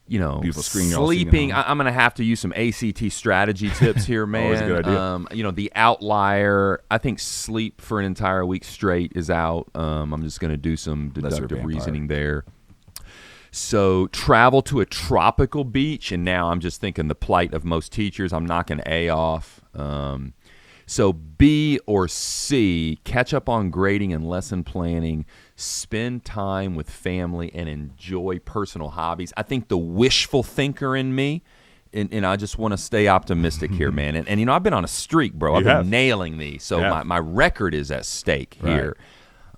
beautiful screen. You're all seeing sleeping. at home. I'm going to have to use some ACT strategy tips here, man. Always a good idea. The outlier, I think sleep for an entire week straight is out. I'm just going to do some deductive reasoning there. So travel to a tropical beach, and now I'm just thinking the plight of most teachers. I'm knocking A off. So B or C, catch up on grading and lesson planning, spend time with family, and enjoy personal hobbies. I think the wishful thinker in me, and I just want to stay optimistic here, man. And I've been on a streak, bro. I've been nailing these. So my record is at stake here.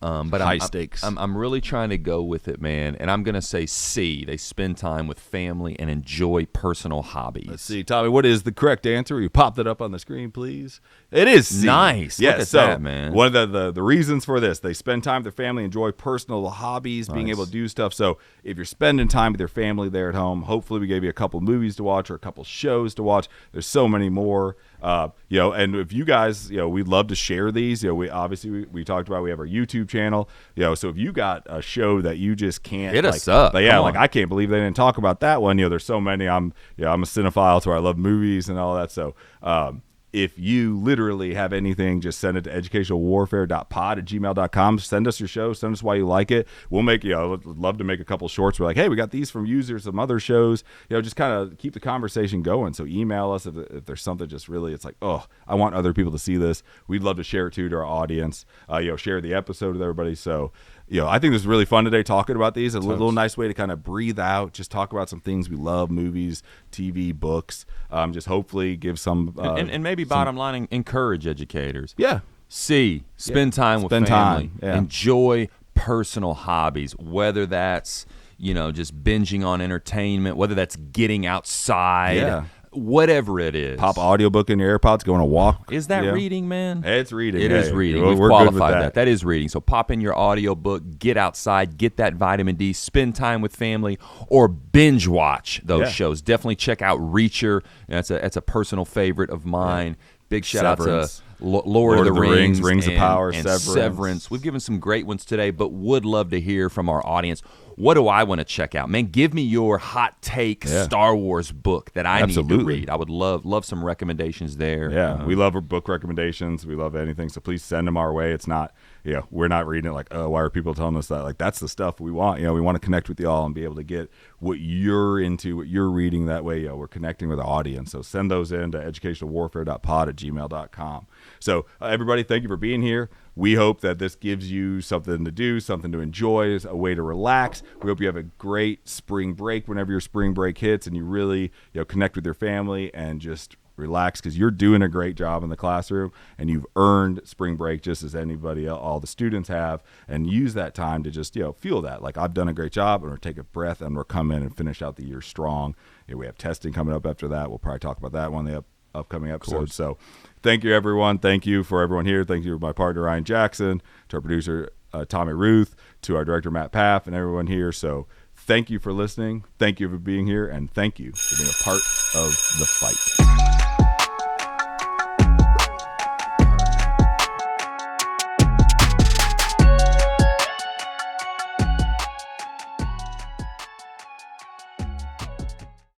But high stakes. I'm really trying to go with it, man. And I'm going to say C. They spend time with family and enjoy personal hobbies. Let's see, Tommy, what is the correct answer? You popped it up on the screen, please. It is C. Nice. Yes, Look at that, man. One of the reasons for this, they spend time with their family, enjoy personal hobbies, being able to do stuff. So if you're spending time with your family there at home, hopefully we gave you a couple movies to watch or a couple shows to watch. There's so many more. And if you guys, we'd love to share these. We obviously we talked about, we have our YouTube channel. So if you got a show that you just can't hit us up. I can't believe they didn't talk about that one. There's so many. I'm a cinephile, so I love movies and all that. So if you literally have anything, just send it to educationalwarfare.pod@gmail.com. Send us your show. Send us why you like it. We'll make, would love to make a couple shorts. We're like, hey, we got these from users, some other shows. Just kind of keep the conversation going. So email us if there's something just really, it's like, oh, I want other people to see this. We'd love to share it to our audience. Share the episode with everybody. So, I think this is really fun today talking about these. A little nice way to kind of breathe out, just talk about some things we love, movies, TV, books, just hopefully give some. And maybe bottom line, encourage educators. Yeah. C, spend time with family. Yeah. Enjoy personal hobbies, whether that's, just binging on entertainment, whether that's getting outside. Yeah. Whatever it is. Pop audiobook in your AirPods, go on a walk. Is that reading, man? It's reading. It is reading. We've qualified that. That is reading. So pop in your audiobook, get outside, get that vitamin D, spend time with family, or binge watch those shows. Definitely check out Reacher. That's a personal favorite of mine. Big shout out to Lord of the Rings, Rings of Power, and Severance. We've given some great ones today, but would love to hear from our audience. What do I want to check out? Man, give me your hot take Star Wars book that I need to read. I would love some recommendations there. Yeah, we love our book recommendations. We love anything, so please send them our way. It's not, we're not reading it like, oh, why are people telling us that? Like, that's the stuff we want. We want to connect with y'all and be able to get what you're into, what you're reading. That way, we're connecting with the audience. So send those in to educationalwarfare.pod@gmail.com. So everybody, thank you for being here. We hope that this gives you something to do, something to enjoy, a way to relax. We hope you have a great spring break whenever your spring break hits and you really connect with your family and just relax, because you're doing a great job in the classroom, and you've earned spring break just as anybody else, all the students have, and use that time to just, feel that. Like, I've done a great job, and we're take a breath, and we're come in and finish out the year strong. We have testing coming up after that. We'll probably talk about that one in the upcoming episode. So thank you, everyone. Thank you for everyone here. Thank you to my partner, Ryan Jackson, to our producer, Tommy Ruth, to our director, Matt Paff, and everyone here. So thank you for listening. Thank you for being here, and thank you for being a part of the fight.